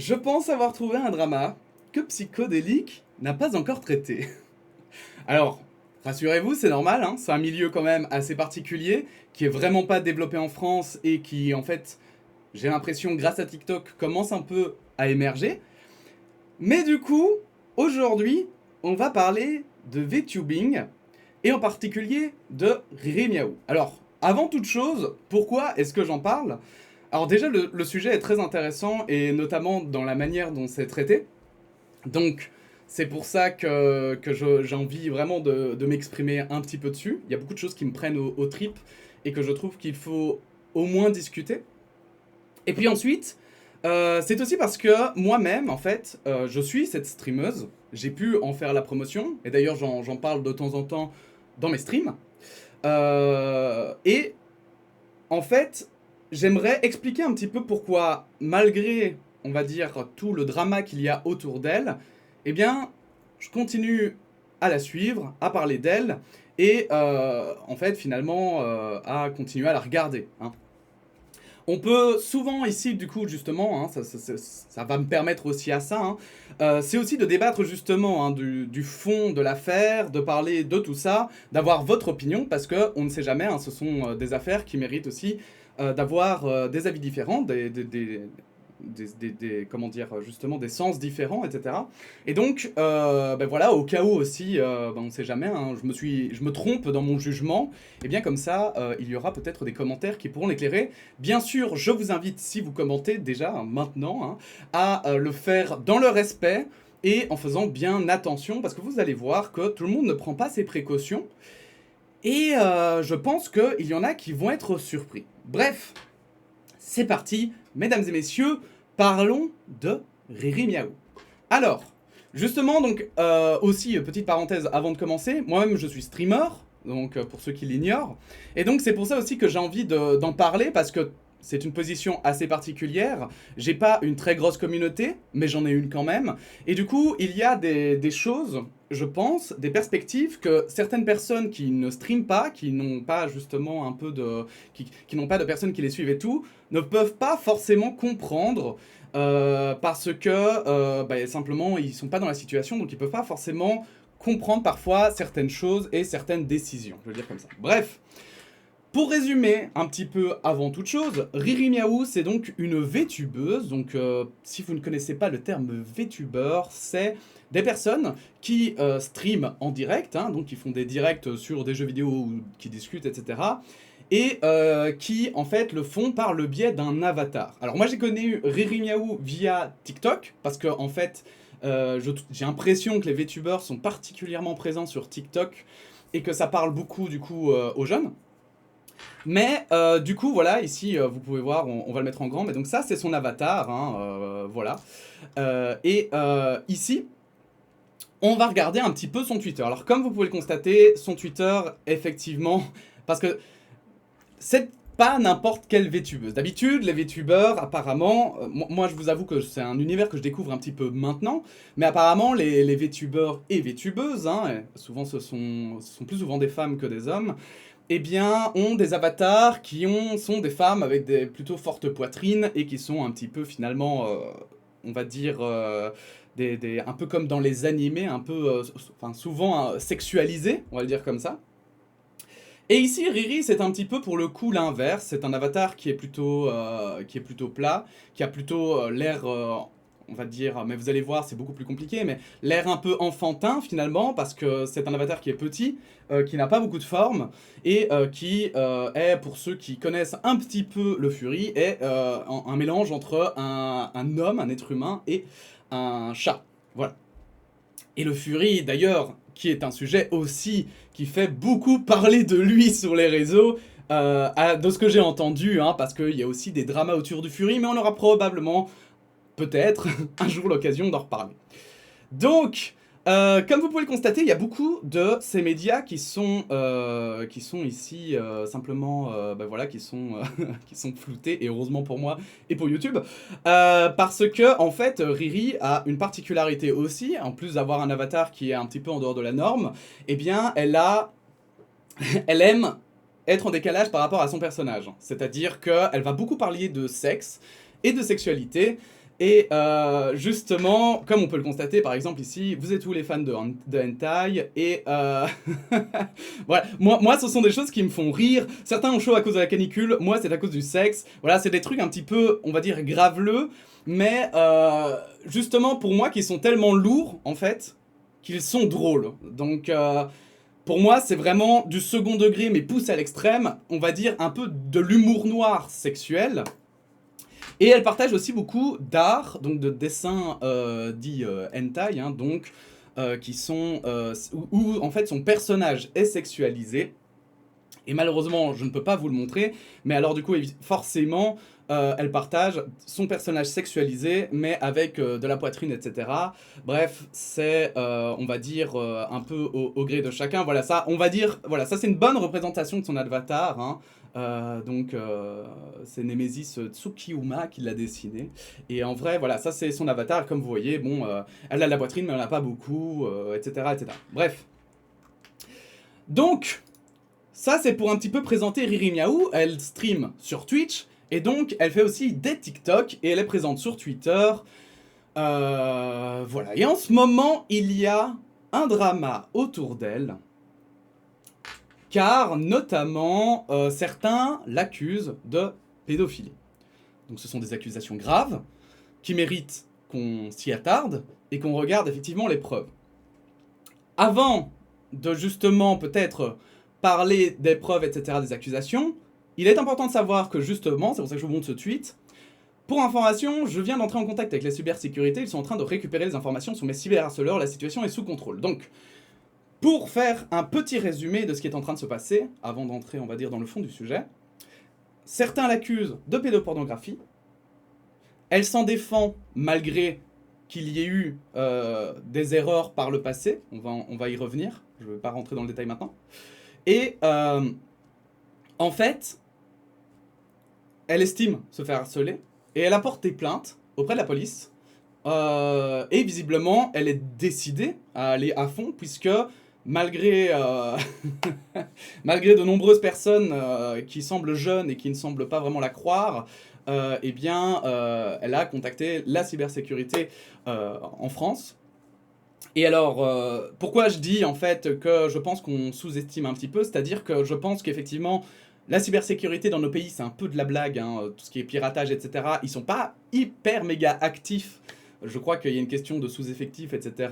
Je pense avoir trouvé un drama que Psychodélique n'a pas encore traité. Alors, rassurez-vous, c'est normal, hein, c'est un milieu quand même assez particulier, qui est vraiment pas développé en France et qui, en fait, j'ai l'impression, grâce à TikTok, commence un peu à émerger. Mais du coup, aujourd'hui, on va parler de VTubing, et en particulier de Riri Miaou. Alors, avant toute chose, pourquoi est-ce que j'en parle? Alors déjà, le sujet est très intéressant, et notamment dans la manière dont c'est traité. Donc, c'est pour ça que j'ai envie vraiment de m'exprimer un petit peu dessus. Il y a beaucoup de choses qui me prennent aux tripes, et que je trouve qu'il faut au moins discuter. Et puis ensuite, c'est aussi parce que moi-même, en fait, je suis cette streameuse. J'ai pu en faire la promotion, et d'ailleurs j'en parle de temps en temps dans mes streams. Et en fait, j'aimerais expliquer un petit peu pourquoi, malgré, on va dire, tout le drama qu'il y a autour d'elle, eh bien, je continue à la suivre, à parler d'elle, et en fait, finalement, à continuer à la regarder, hein. On peut souvent ici, du coup, justement, hein, ça va me permettre aussi à ça, hein, c'est aussi de débattre justement, hein, du fond de l'affaire, de parler de tout ça, d'avoir votre opinion, parce que on ne sait jamais, hein, ce sont des affaires qui méritent aussi d'avoir des avis différents, comment dire, justement, des sens différents, etc. Et donc, ben voilà, au cas où aussi, ben on ne sait jamais, hein, je me trompe dans mon jugement, et bien comme ça, il y aura peut-être des commentaires qui pourront l'éclairer. Bien sûr, je vous invite, si vous commentez déjà, hein, maintenant, hein, à le faire dans le respect, et en faisant bien attention, parce que vous allez voir que tout le monde ne prend pas ses précautions, et je pense qu'il y en a qui vont être surpris. Bref, c'est parti, mesdames et messieurs, parlons de Riri Miaou. Alors, justement, donc, aussi, petite parenthèse avant de commencer, moi-même je suis streamer, donc pour ceux qui l'ignorent, et donc c'est pour ça aussi que j'ai envie d'en parler, parce que c'est une position assez particulière, j'ai pas une très grosse communauté, mais j'en ai une quand même, et du coup, il y a des choses, je pense, des perspectives que certaines personnes qui ne streament pas, qui n'ont pas justement un peu de... qui n'ont pas de personnes qui les suivent et tout, ne peuvent pas forcément comprendre parce que bah, simplement ils sont pas dans la situation, donc ils peuvent pas forcément comprendre parfois certaines choses et certaines décisions, je veux dire comme ça. Bref, pour résumer un petit peu avant toute chose, Riri Miaou c'est donc une VTubeuse, donc si vous ne connaissez pas le terme VTuber, c'est des personnes qui streament en direct, hein, donc qui font des directs sur des jeux vidéo ou qui discutent, etc. Et qui en fait le font par le biais d'un avatar. Alors moi j'ai connu Riri Miaou via TikTok, parce que en fait j'ai l'impression que les VTubers sont particulièrement présents sur TikTok et que ça parle beaucoup du coup aux jeunes. Mais du coup, voilà, ici, vous pouvez voir, on va le mettre en grand, mais donc ça, c'est son avatar, hein, voilà. Ici, on va regarder un petit peu son Twitter. Alors, comme vous pouvez le constater, son Twitter, effectivement, parce que c'est pas n'importe quelle VTubeuse. D'habitude, les VTubeurs, apparemment, moi je vous avoue que c'est un univers que je découvre un petit peu maintenant, mais apparemment les VTubeurs et VTubeuses, hein, et souvent ce sont plus souvent des femmes que des hommes, eh bien, ont des avatars qui sont des femmes avec des plutôt fortes poitrines et qui sont un petit peu finalement, on va dire, un peu comme dans les animés, un peu, enfin souvent sexualisés, on va le dire comme ça. Et ici, Riri, c'est un petit peu pour le coup l'inverse. C'est un avatar qui est plutôt plat, qui a plutôt l'air, on va dire, mais vous allez voir, c'est beaucoup plus compliqué, mais l'air un peu enfantin finalement, parce que c'est un avatar qui est petit, qui n'a pas beaucoup de forme, et qui est, pour ceux qui connaissent un petit peu le Fury, est un mélange entre un homme, un être humain, et un chat. Voilà. Et le Fury, d'ailleurs, qui est un sujet aussi qui fait beaucoup parler de lui sur les réseaux, de ce que j'ai entendu, hein, parce qu'il y a aussi des dramas autour du Fury, mais on aura probablement, peut-être, un jour l'occasion d'en reparler. Donc, comme vous pouvez le constater, il y a beaucoup de ces médias qui sont ici simplement, ben voilà, qui sont floutés, et heureusement pour moi et pour YouTube, parce que en fait, Riri a une particularité aussi, en plus d'avoir un avatar qui est un petit peu en dehors de la norme, eh bien, elle aime être en décalage par rapport à son personnage. C'est-à-dire qu'elle va beaucoup parler de sexe et de sexualité, Et justement, comme on peut le constater, par exemple ici, vous êtes tous les fans de hentai, et voilà, moi ce sont des choses qui me font rire. Certains ont chaud à cause de la canicule, moi c'est à cause du sexe. Voilà, c'est des trucs un petit peu, on va dire, graveleux, mais justement pour moi qui sont tellement lourds, en fait, qu'ils sont drôles. Donc pour moi c'est vraiment du second degré, mais poussé à l'extrême, on va dire un peu de l'humour noir sexuel. Et elle partage aussi beaucoup d'art, donc de dessins dits hentai, hein, donc qui sont où en fait son personnage est sexualisé. Et malheureusement, je ne peux pas vous le montrer, mais alors du coup, forcément, elle partage son personnage sexualisé, mais avec de la poitrine, etc. Bref, c'est, on va dire, un peu au gré de chacun. Voilà, ça, on va dire, voilà, ça c'est une bonne représentation de son avatar, hein. Donc, c'est Nemesis Tsukiyuma qui l'a dessiné. Et en vrai, voilà, ça c'est son avatar. Comme vous voyez, bon, elle a de la poitrine, mais elle n'en a pas beaucoup, etc., etc. Bref. Donc, ça c'est pour un petit peu présenter Riri Miaou. Elle stream sur Twitch, et donc elle fait aussi des TikTok, et elle est présente sur Twitter. Voilà. Et en ce moment, il y a un drama autour d'elle. Car, notamment, certains l'accusent de pédophilie. Donc ce sont des accusations graves, qui méritent qu'on s'y attarde, et qu'on regarde effectivement les preuves. Avant de justement peut-être parler des preuves, etc., des accusations, il est important de savoir que justement, c'est pour ça que je vous montre ce tweet, pour information, je viens d'entrer en contact avec la cybersécurité, ils sont en train de récupérer les informations sur mes cyberharceleurs, la situation est sous contrôle. Donc, pour faire un petit résumé de ce qui est en train de se passer, avant d'entrer, on va dire, dans le fond du sujet, certains l'accusent de pédopornographie, elle s'en défend malgré qu'il y ait eu des erreurs par le passé, on va y revenir, je ne vais pas rentrer dans le détail maintenant, et en fait, elle estime se faire harceler, et elle a porté plainte auprès de la police, et visiblement, elle est décidée à aller à fond, puisque malgré, malgré de nombreuses personnes qui semblent jeunes et qui ne semblent pas vraiment la croire, eh bien, elle a contacté la cybersécurité en France. Et alors, pourquoi je dis en fait que je pense qu'on sous-estime un petit peu, c'est-à-dire que je pense qu'effectivement, la cybersécurité dans nos pays, c'est un peu de la blague, hein, tout ce qui est piratage, etc. Ils sont pas hyper méga actifs. Je crois qu'il y a une question de sous-effectifs, etc.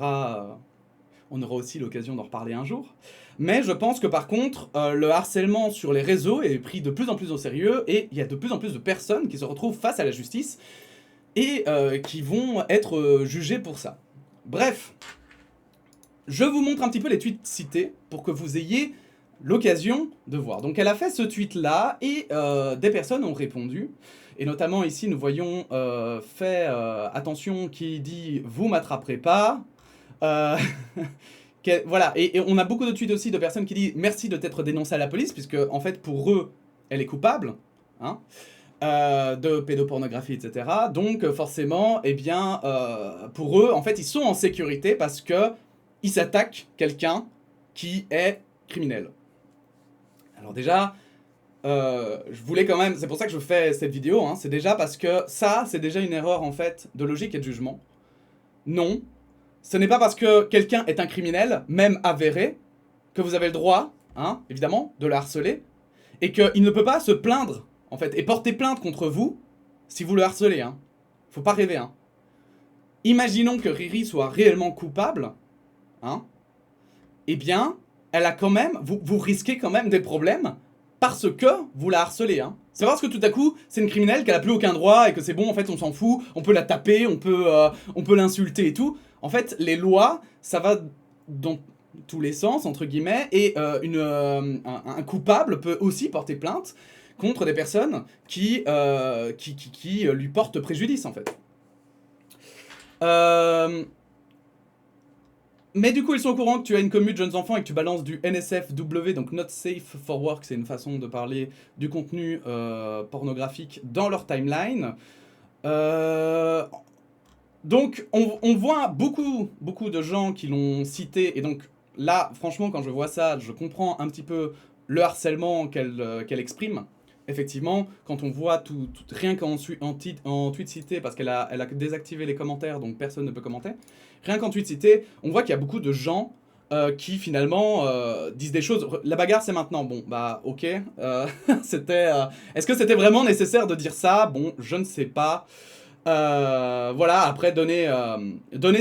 On aura aussi l'occasion d'en reparler un jour. Mais je pense que par contre, le harcèlement sur les réseaux est pris de plus en plus au sérieux et il y a de plus en plus de personnes qui se retrouvent face à la justice et qui vont être jugées pour ça. Bref, je vous montre un petit peu les tweets cités pour que vous ayez l'occasion de voir. Donc elle a fait ce tweet-là et des personnes ont répondu. Et notamment ici, nous voyons fait attention qui dit « Vous m'attraperez pas ». Voilà, et on a beaucoup de tweets aussi de personnes qui disent merci de t'être dénoncé à la police, puisque en fait pour eux, elle est coupable, hein, de pédopornographie, etc. Donc forcément, eh bien, pour eux, en fait, ils sont en sécurité parce que ils s'attaquent quelqu'un qui est criminel. Alors déjà, je voulais quand même, c'est pour ça que je fais cette vidéo, hein, c'est déjà parce que ça, c'est déjà une erreur en fait de logique et de jugement. Non. Ce n'est pas parce que quelqu'un est un criminel, même avéré, que vous avez le droit, hein, évidemment, de le harceler, et qu'il ne peut pas se plaindre, en fait, et porter plainte contre vous si vous le harcelez, hein. Faut pas rêver, hein. Imaginons que Riri soit réellement coupable, hein, eh bien, elle a quand même, vous risquez quand même des problèmes parce que vous la harcelez, hein. C'est parce que tout à coup, c'est une criminelle qu'elle a plus aucun droit et que c'est bon, en fait, on s'en fout, on peut la taper, on peut l'insulter et tout. En fait, les lois, ça va dans tous les sens, entre guillemets, et un coupable peut aussi porter plainte contre des personnes qui lui portent préjudice, en fait. Mais du coup, ils sont au courant que tu as une commu de jeunes enfants et que tu balances du NSFW, donc Not Safe for Work, c'est une façon de parler du contenu pornographique dans leur timeline. Donc, on voit beaucoup de gens qui l'ont cité, et donc là, franchement, quand je vois ça, je comprends un petit peu le harcèlement qu'elle exprime. effectivement, quand on voit rien en tweet cité, parce elle a désactivé les commentaires, donc personne ne peut commenter, rien qu'en tweet cité, on voit qu'il y a beaucoup de gens qui finalement disent des choses. La bagarre c'est maintenant, bon bah ok, c'était... Est-ce que c'était vraiment nécessaire de dire ça? Bon, je ne sais pas. Voilà, après donner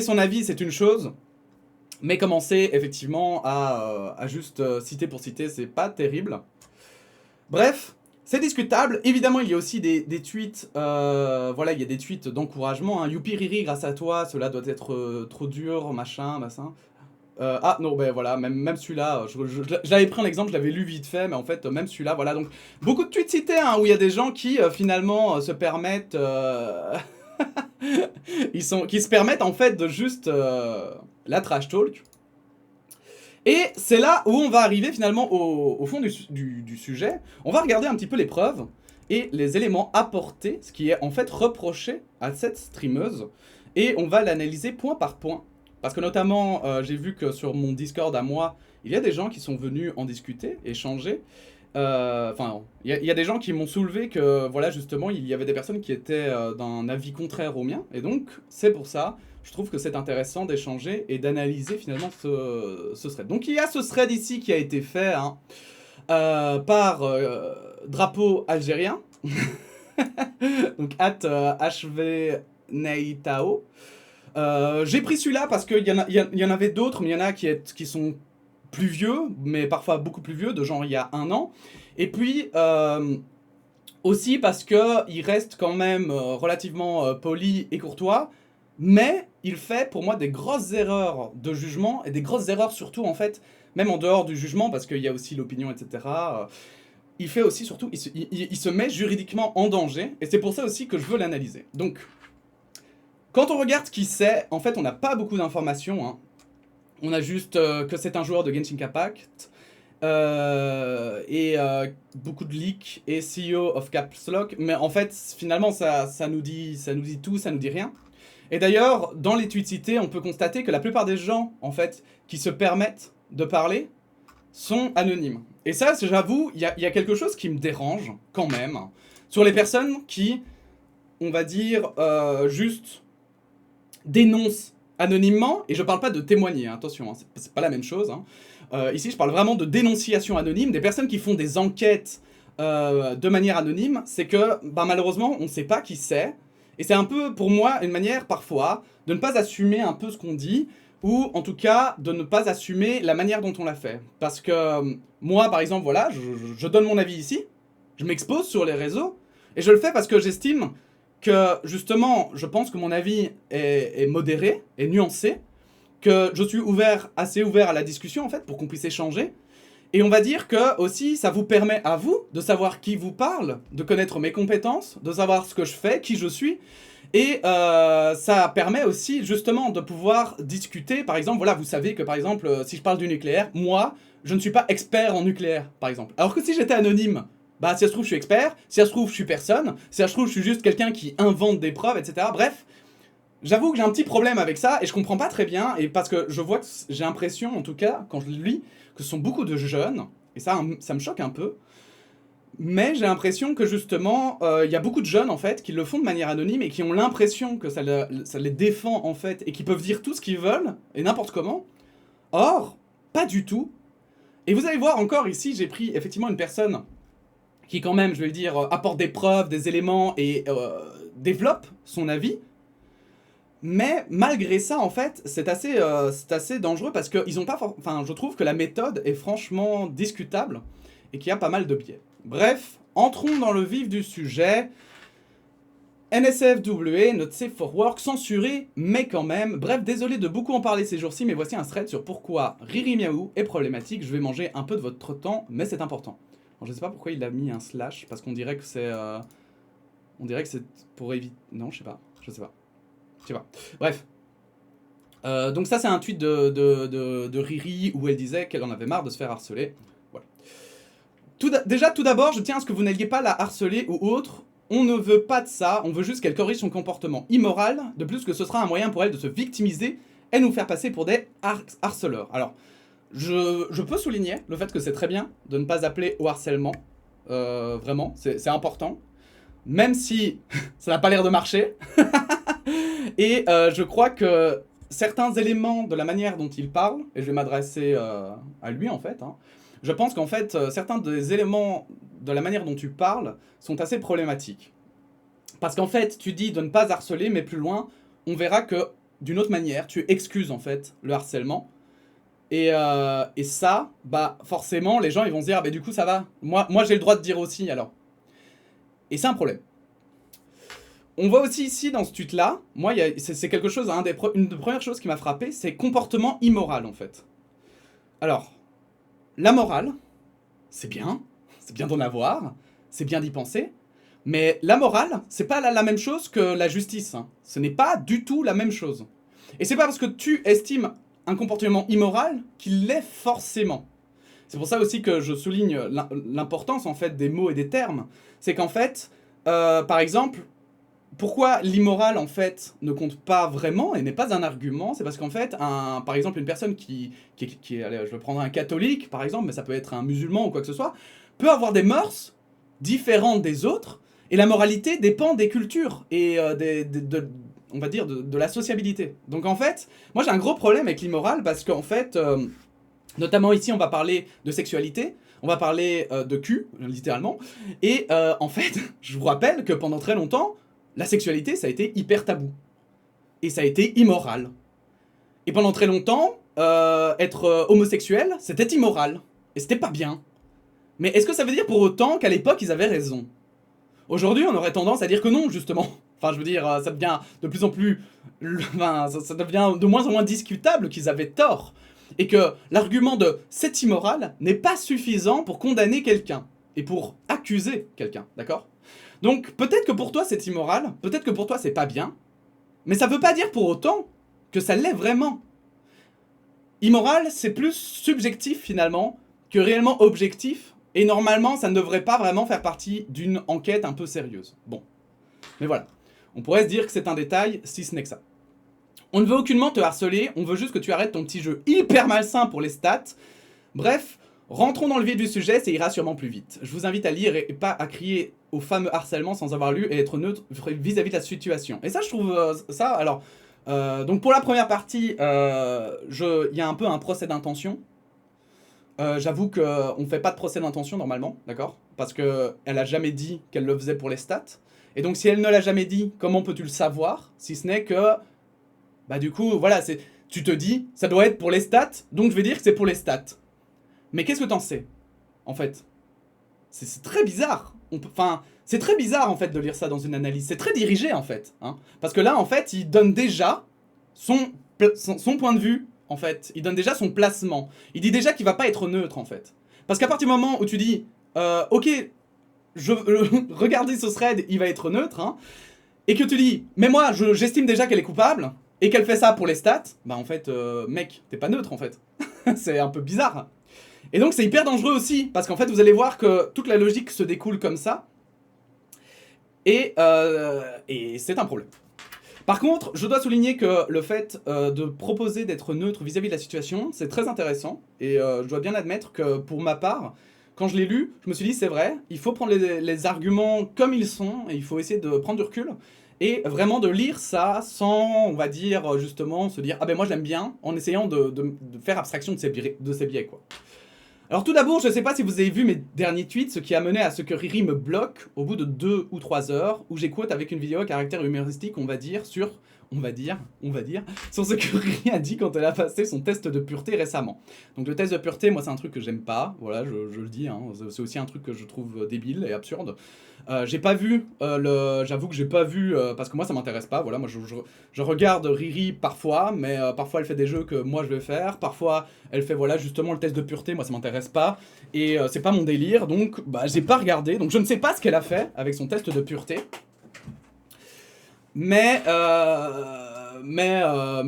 son avis c'est une chose, mais commencer effectivement à juste citer pour citer, c'est pas terrible. Bref, c'est discutable. Évidemment, il y a aussi des tweets, voilà, il y a des tweets d'encouragement. Hein. Youpi Riri, grâce à toi, cela doit être trop dur, machin. Ah non, ben voilà, même celui-là, je l'avais pris en exemple, je l'avais lu vite fait, mais en fait, même celui-là, voilà. Donc, beaucoup de tweets cités, hein, où il y a des gens qui, finalement, se permettent... qui se permettent, en fait, de juste la trash talk. Et c'est là où on va arriver finalement au fond du sujet. On va regarder un petit peu les preuves et les éléments apportés, ce qui est en fait reproché à cette streameuse. Et on va l'analyser point par point. Parce que notamment, j'ai vu que sur mon Discord à moi, il y a des gens qui sont venus en discuter, échanger. Enfin, il y a des gens qui m'ont soulevé que, voilà, justement, il y avait des personnes qui étaient d'un avis contraire au mien. Et donc, c'est pour ça, je trouve que c'est intéressant d'échanger et d'analyser finalement ce thread. Donc, il y a ce thread ici qui a été fait hein, par Drapeau Algérien. Donc, @HVNeitao. J'ai pris celui-là parce qu'il y en avait d'autres, mais il y en a qui sont plus vieux, mais parfois beaucoup plus vieux, de genre il y a 1 an. Et puis, aussi parce qu'il reste quand même relativement poli et courtois, mais il fait pour moi des grosses erreurs de jugement, et des grosses erreurs surtout en fait, même en dehors du jugement, parce qu'il y a aussi l'opinion, etc. Il fait aussi surtout, il se met juridiquement en danger, et c'est pour ça aussi que je veux l'analyser. Donc, quand on regarde qui c'est, en fait on n'a pas beaucoup d'informations, hein. On a juste que c'est un joueur de Genshin Impact, et beaucoup de leaks, et CEO of Caps Lock, mais en fait, finalement, ça nous dit tout, ça nous dit rien. Et d'ailleurs, dans les tweets cités, on peut constater que la plupart des gens, en fait, qui se permettent de parler, sont anonymes. Et ça, j'avoue, il y a quelque chose qui me dérange, quand même, sur les personnes qui, on va dire, juste dénoncent anonymement, et je parle pas de témoigner, hein, attention, hein, c'est pas la même chose. Hein. Ici, je parle vraiment de dénonciation anonyme, des personnes qui font des enquêtes de manière anonyme, c'est que bah, malheureusement, on ne sait pas qui c'est, et c'est un peu, pour moi, une manière parfois de ne pas assumer un peu ce qu'on dit, ou en tout cas, de ne pas assumer la manière dont on l'a fait. Parce que moi, par exemple, voilà, je donne mon avis ici, je m'expose sur les réseaux, et je le fais parce que j'estime que justement, je pense que mon avis est modéré, est nuancé, que je suis assez ouvert à la discussion en fait, pour qu'on puisse échanger. Et on va dire que aussi, ça vous permet à vous de savoir qui vous parle, de connaître mes compétences, de savoir ce que je fais, qui je suis. Et ça permet aussi justement de pouvoir discuter. Par exemple, voilà, vous savez que par exemple, si je parle du nucléaire, moi, je ne suis pas expert en nucléaire, par exemple. Alors que si j'étais anonyme, bah si ça se trouve je suis expert, si ça se trouve je suis personne, si ça se trouve je suis juste quelqu'un qui invente des preuves, etc. Bref, j'avoue que j'ai un petit problème avec ça et je comprends pas très bien, et parce que je vois que j'ai l'impression, en tout cas, quand je lis, que ce sont beaucoup de jeunes, et ça me choque un peu, mais j'ai l'impression que justement, il y a beaucoup de jeunes en fait qui le font de manière anonyme et qui ont l'impression que ça les défend en fait, et qui peuvent dire tout ce qu'ils veulent, et n'importe comment. Or, pas du tout. Et vous allez voir encore ici, j'ai pris effectivement une personne qui quand même, je vais le dire, apporte des preuves, des éléments et développe son avis. Mais malgré ça, en fait, c'est assez dangereux parce que ils ont pas enfin, je trouve que la méthode est franchement discutable et qu'il y a pas mal de biais. Bref, entrons dans le vif du sujet. NSFW, not safe for work, censuré, mais quand même. Bref, désolé de beaucoup en parler ces jours-ci, mais voici un thread sur pourquoi Riri Miaou est problématique. Je vais manger un peu de votre temps, mais c'est important. Alors, je sais pas pourquoi il a mis un slash, parce qu'on dirait que c'est... on dirait que c'est pour éviter... Non, je sais pas. Je sais pas. Bref. Donc ça, c'est un tweet de Riri où elle disait qu'elle en avait marre de se faire harceler. Voilà. Déjà, tout d'abord, je tiens à ce que vous n'alliez pas la harceler ou autre. On ne veut pas de ça, on veut juste qu'elle corrige son comportement immoral. De plus que ce sera un moyen pour elle de se victimiser et nous faire passer pour des harceleurs. Alors, je peux souligner le fait que c'est très bien de ne pas appeler au harcèlement. vraiment, c'est important. Même si ça n'a pas l'air de marcher. Et je crois que certains éléments de la manière dont il parle, et je vais m'adresser à lui en fait, hein, je pense qu'en fait, certains des éléments de la manière dont tu parles sont assez problématiques. Parce qu'en fait, tu dis de ne pas harceler, mais plus loin, on verra que d'une autre manière, tu excuses en fait le harcèlement. Et ça, bah forcément, les gens ils vont se dire, ah, bah du coup ça va, moi j'ai le droit de dire aussi alors. Et c'est un problème. On voit aussi ici dans ce tweet-là, moi c'est quelque chose, une des premières choses qui m'a frappé, c'est comportement immoral en fait. Alors, la morale, c'est bien d'en avoir, c'est bien d'y penser, mais la morale, c'est pas la même chose que la justice. Hein. Ce n'est pas du tout la même chose. Et c'est pas parce que tu estimes un comportement immoral qu'il l'est forcément. C'est pour ça aussi que je souligne l'importance en fait des mots et des termes. C'est qu'en fait, par exemple, pourquoi l'immoral en fait ne compte pas vraiment et n'est pas un argument, c'est parce qu'en fait, par exemple, une personne qui allez, je vais prendre un catholique par exemple, mais ça peut être un musulman ou quoi que ce soit, peut avoir des mœurs différentes des autres, et la moralité dépend des cultures et on va dire de la sociabilité. Donc en fait, moi j'ai un gros problème avec l'immoral parce qu'en fait, notamment ici on va parler de sexualité, on va parler de cul, littéralement, et en fait, je vous rappelle que pendant très longtemps, la sexualité ça a été hyper tabou, et ça a été immoral. Et pendant très longtemps, être homosexuel, c'était immoral, et c'était pas bien. Mais est-ce que ça veut dire pour autant qu'à l'époque ils avaient raison ? Aujourd'hui, on aurait tendance à dire que non, justement. Enfin, je veux dire, ça devient de plus en plus... Enfin, ça devient de moins en moins discutable qu'ils avaient tort. Et que l'argument de « c'est immoral » n'est pas suffisant pour condamner quelqu'un. Et pour accuser quelqu'un, d'accord ? Donc, peut-être que pour toi c'est immoral, peut-être que pour toi c'est pas bien, mais ça veut pas dire pour autant que ça l'est vraiment. Immoral, c'est plus subjectif finalement que réellement objectif. Et normalement, ça ne devrait pas vraiment faire partie d'une enquête un peu sérieuse. Bon. Mais voilà. On pourrait se dire que c'est un détail, si ce n'est que ça. On ne veut aucunement te harceler, on veut juste que tu arrêtes ton petit jeu hyper malsain pour les stats. Bref, rentrons dans le vif du sujet, ça ira sûrement plus vite. Je vous invite à lire et pas à crier au fameux harcèlement sans avoir lu et être neutre vis-à-vis de la situation. Et ça, je trouve ça... Alors, donc pour la première partie, il y a un peu un procès d'intention. J'avoue qu'on ne fait pas de procès d'intention normalement, d'accord ? Parce qu'elle a jamais dit qu'elle le faisait pour les stats. Et donc si elle ne l'a jamais dit, comment peux-tu le savoir ? Si ce n'est que... Bah du coup, voilà, tu te dis, ça doit être pour les stats, donc je vais dire que c'est pour les stats. Mais qu'est-ce que t'en sais, en fait ? C'est très bizarre. Enfin, c'est très bizarre, en fait, de lire ça dans une analyse. C'est très dirigé, en fait. Hein, parce que là, en fait, il donne déjà son point de vue. En fait, il donne déjà son placement. Il dit déjà qu'il va pas être neutre, en fait. Parce qu'à partir du moment où tu dis, ok, regardez ce thread, il va être neutre, hein, et que tu dis, mais moi, j'estime déjà qu'elle est coupable, et qu'elle fait ça pour les stats, bah en fait, mec, t'es pas neutre, en fait. C'est un peu bizarre. Et donc c'est hyper dangereux aussi, parce qu'en fait, vous allez voir que toute la logique se découle comme ça, et c'est un problème. Par contre, je dois souligner que le fait de proposer d'être neutre vis-à-vis de la situation, c'est très intéressant. Et je dois bien admettre que pour ma part, quand je l'ai lu, je me suis dit c'est vrai, il faut prendre les arguments comme ils sont, et il faut essayer de prendre du recul, et vraiment de lire ça sans, on va dire, justement, se dire « Ah ben moi j'aime bien », en essayant de faire abstraction de ces biais, quoi. Alors tout d'abord, je ne sais pas si vous avez vu mes derniers tweets, ce qui a mené à ce que Riri me bloque au bout de 2 ou 3 heures, où j'écoute avec une vidéo à caractère humoristique, on va dire, sur ce que Riri a dit quand elle a passé son test de pureté récemment. Donc le test de pureté, moi c'est un truc que j'aime pas, voilà, je le dis, hein, c'est aussi un truc que je trouve débile et absurde. J'ai pas vu, j'avoue que j'ai pas vu, parce que moi ça m'intéresse pas, voilà, moi je regarde Riri parfois, mais parfois elle fait des jeux que moi je vais faire, parfois elle fait voilà justement le test de pureté, moi ça m'intéresse pas, et c'est pas mon délire, donc bah j'ai pas regardé, donc je ne sais pas ce qu'elle a fait avec son test de pureté, mais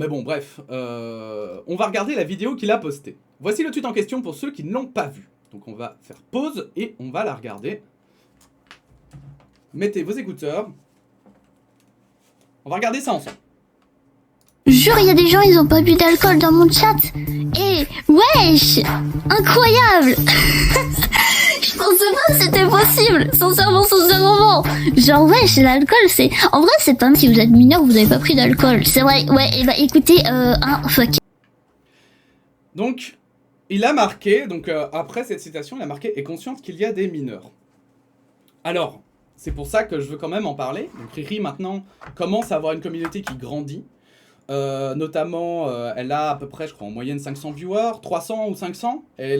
bon bref, on va regarder la vidéo qu'il a postée. Voici le tweet en question pour ceux qui ne l'ont pas vu, donc on va faire pause et on va la regarder. Mettez vos écouteurs. On va regarder ça ensemble. Jure, il y a des gens, ils ont pas bu d'alcool dans mon chat. Eh, wesh, incroyable. Je pense pensais pas que c'était possible. Sincèrement. Genre, ouais, chez l'alcool, c'est... En vrai, c'est pas mal si vous êtes mineur, vous avez pas pris d'alcool. C'est vrai, ouais, et bah écoutez, fuck. Donc, il a marqué, après cette citation, il a marqué « est consciente qu'il y a des mineurs ». Alors, c'est pour ça que je veux quand même en parler. Donc Riri, maintenant, commence à avoir une communauté qui grandit. Notamment, elle a à peu près, je crois, en moyenne 500 viewers, 300 ou 500. Et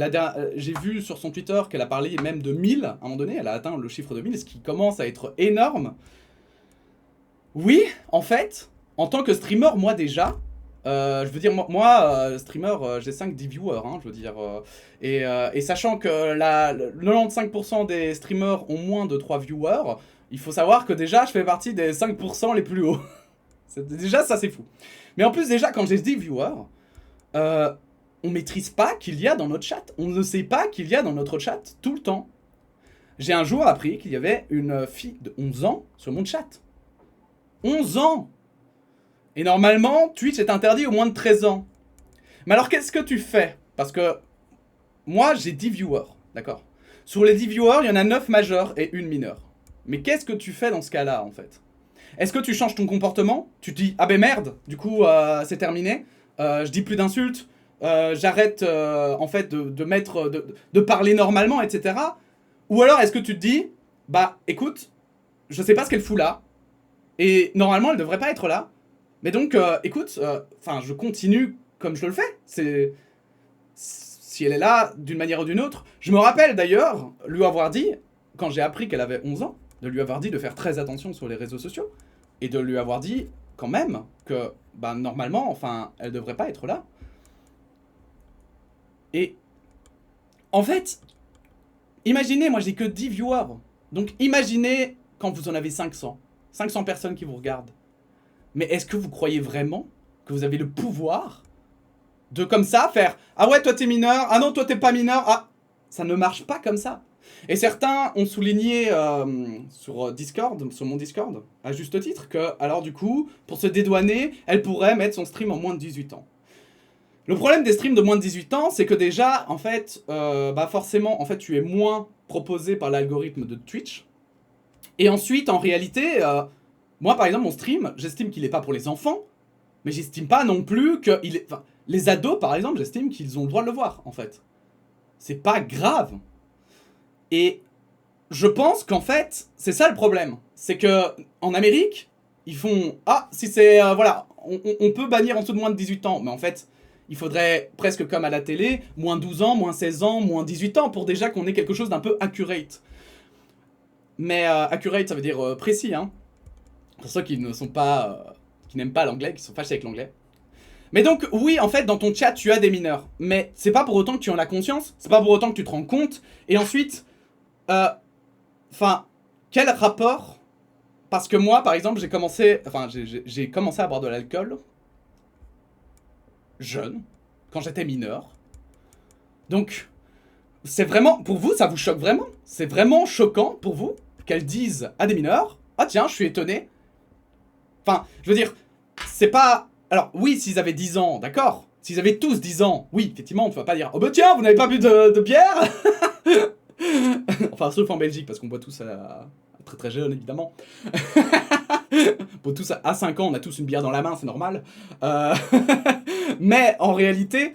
j'ai vu sur son Twitter qu'elle a parlé même de 1000 à un moment donné. Elle a atteint le chiffre de 1000, ce qui commence à être énorme. Oui, en fait, en tant que streamer, moi déjà, je veux dire, moi streamer, j'ai 5-10 viewers, hein, je veux dire. Et sachant que le 95% des streamers ont moins de 3 viewers, il faut savoir que déjà, je fais partie des 5% les plus hauts. Déjà, ça, c'est fou. Mais en plus, déjà, quand j'ai 10 viewers, on maîtrise pas qu'il y a dans notre chat. On ne sait pas qu'il y a dans notre chat tout le temps. J'ai un jour appris qu'il y avait une fille de 11 ans sur mon chat. 11 ans! Et normalement, Twitch est interdit aux moins de 13 ans. Mais alors, qu'est-ce que tu fais? Parce que moi, j'ai 10 viewers, d'accord? Sur les 10 viewers, il y en a 9 majeurs et une mineure. Mais qu'est-ce que tu fais dans ce cas-là, en fait? Est-ce que tu changes ton comportement? Tu te dis, ah ben merde, du coup, c'est terminé. Je dis plus d'insultes. J'arrête, en fait, de parler normalement, etc. Ou alors, est-ce que tu te dis, bah, écoute, je sais pas ce qu'elle fout là. Et normalement, elle devrait pas être là. Mais donc, écoute, je continue comme je le fais. Si elle est là, d'une manière ou d'une autre. Je me rappelle d'ailleurs lui avoir dit, quand j'ai appris qu'elle avait 11 ans, de lui avoir dit de faire très attention sur les réseaux sociaux. Et de lui avoir dit, quand même, que, bah, normalement, elle devrait pas être là. Et, en fait, imaginez, moi j'ai que 10 viewers. Donc imaginez quand vous en avez 500. 500 personnes qui vous regardent. Mais est-ce que vous croyez vraiment que vous avez le pouvoir de comme ça faire « Ah ouais, toi t'es mineur, ah non, toi t'es pas mineur, ah !» Ça ne marche pas comme ça. Et certains ont souligné sur Discord, sur mon Discord, à juste titre, que, alors du coup, pour se dédouaner, elle pourrait mettre son stream en moins de 18 ans. Le problème des streams de moins de 18 ans, c'est que déjà, en fait, forcément, en fait, tu es moins proposé par l'algorithme de Twitch. Et ensuite, en réalité, moi, par exemple, mon stream, j'estime qu'il n'est pas pour les enfants, mais j'estime pas non plus que... les ados, par exemple, j'estime qu'ils ont le droit de le voir, en fait. C'est pas grave. Et je pense qu'en fait, c'est ça le problème. C'est que en Amérique, ils font... Ah, si c'est... voilà, on peut bannir en dessous de moins de 18 ans. Mais en fait, il faudrait, presque comme à la télé, moins 12 ans, moins 16 ans, moins 18 ans, pour déjà qu'on ait quelque chose d'un peu accurate. Mais accurate, ça veut dire précis, hein. Pour ceux qui ne sont pas... qui n'aiment pas l'anglais, qui sont fâchés avec l'anglais. Mais donc, oui, en fait, dans ton chat, tu as des mineurs. Mais c'est pas pour autant que tu en as conscience, c'est pas pour autant que tu te rends compte. Et ensuite, quel rapport? Parce que moi, par exemple, j'ai commencé à boire de l'alcool jeune, quand j'étais mineur. Donc, c'est vraiment, pour vous, ça vous choque vraiment? C'est vraiment choquant pour vous qu'elles disent à des mineurs, ah tiens, je suis étonné. Enfin, je veux dire, c'est pas... Alors, oui, s'ils avaient 10 ans, d'accord. S'ils avaient tous 10 ans, oui, effectivement, tu vas pas dire « Oh bah tiens, vous n'avez pas bu de bière ?» Enfin, sauf en Belgique, parce qu'on boit tous à très très jeune, évidemment. Bon, tous à 5 ans, on a tous une bière dans la main, c'est normal. Mais, en réalité,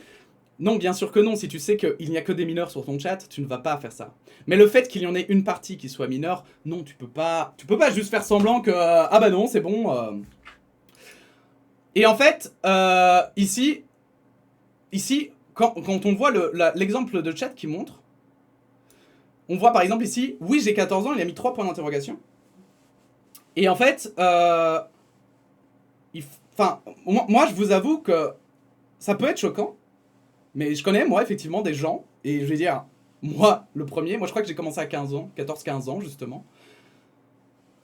non, bien sûr que non. Si tu sais qu'il n'y a que des mineurs sur ton chat, tu ne vas pas faire ça. Mais le fait qu'il y en ait une partie qui soit mineure, non, tu peux pas juste faire semblant que « Ah bah non, c'est bon. Et en fait, ici, quand on voit l'exemple de chat qui montre, on voit par exemple ici, oui j'ai 14 ans, il a mis 3 points d'interrogation. Et en fait, moi je vous avoue que ça peut être choquant, mais je connais moi effectivement des gens, et je vais dire, moi le premier, moi je crois que j'ai commencé à 15 ans, 14-15 ans justement.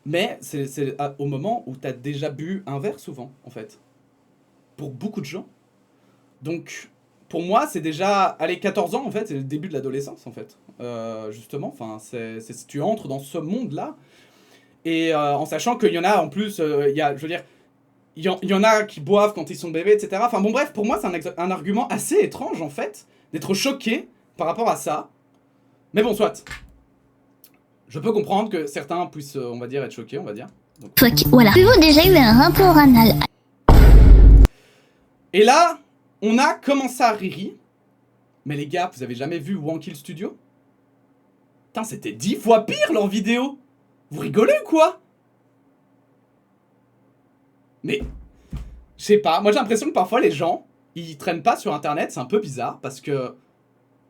Mais c'est au moment où t'as déjà bu un verre souvent, en fait. Pour beaucoup de gens. Donc, pour moi, c'est déjà... Allez, 14 ans, en fait, c'est le début de l'adolescence, en fait. Justement, enfin, si tu entres dans ce monde-là. Et en sachant qu'il y en a, en plus, je veux dire, il y en a qui boivent quand ils sont bébés, etc. Enfin, bon, bref, pour moi, c'est un argument assez étrange, en fait, d'être choqué par rapport à ça. Mais bon, soit. je peux comprendre que certains puissent, on va dire, être choqués, on va dire. Donc. Fuck, voilà. Avez-vous déjà eu un rapport anal? Et là, on a commencé à Riri. Mais les gars, vous avez jamais vu Wankill Studio? Putain, c'était 10 fois pire leur vidéo. Vous rigolez ou quoi? Mais, je sais pas, moi j'ai l'impression que parfois les gens, ils traînent pas sur internet, c'est un peu bizarre, parce que...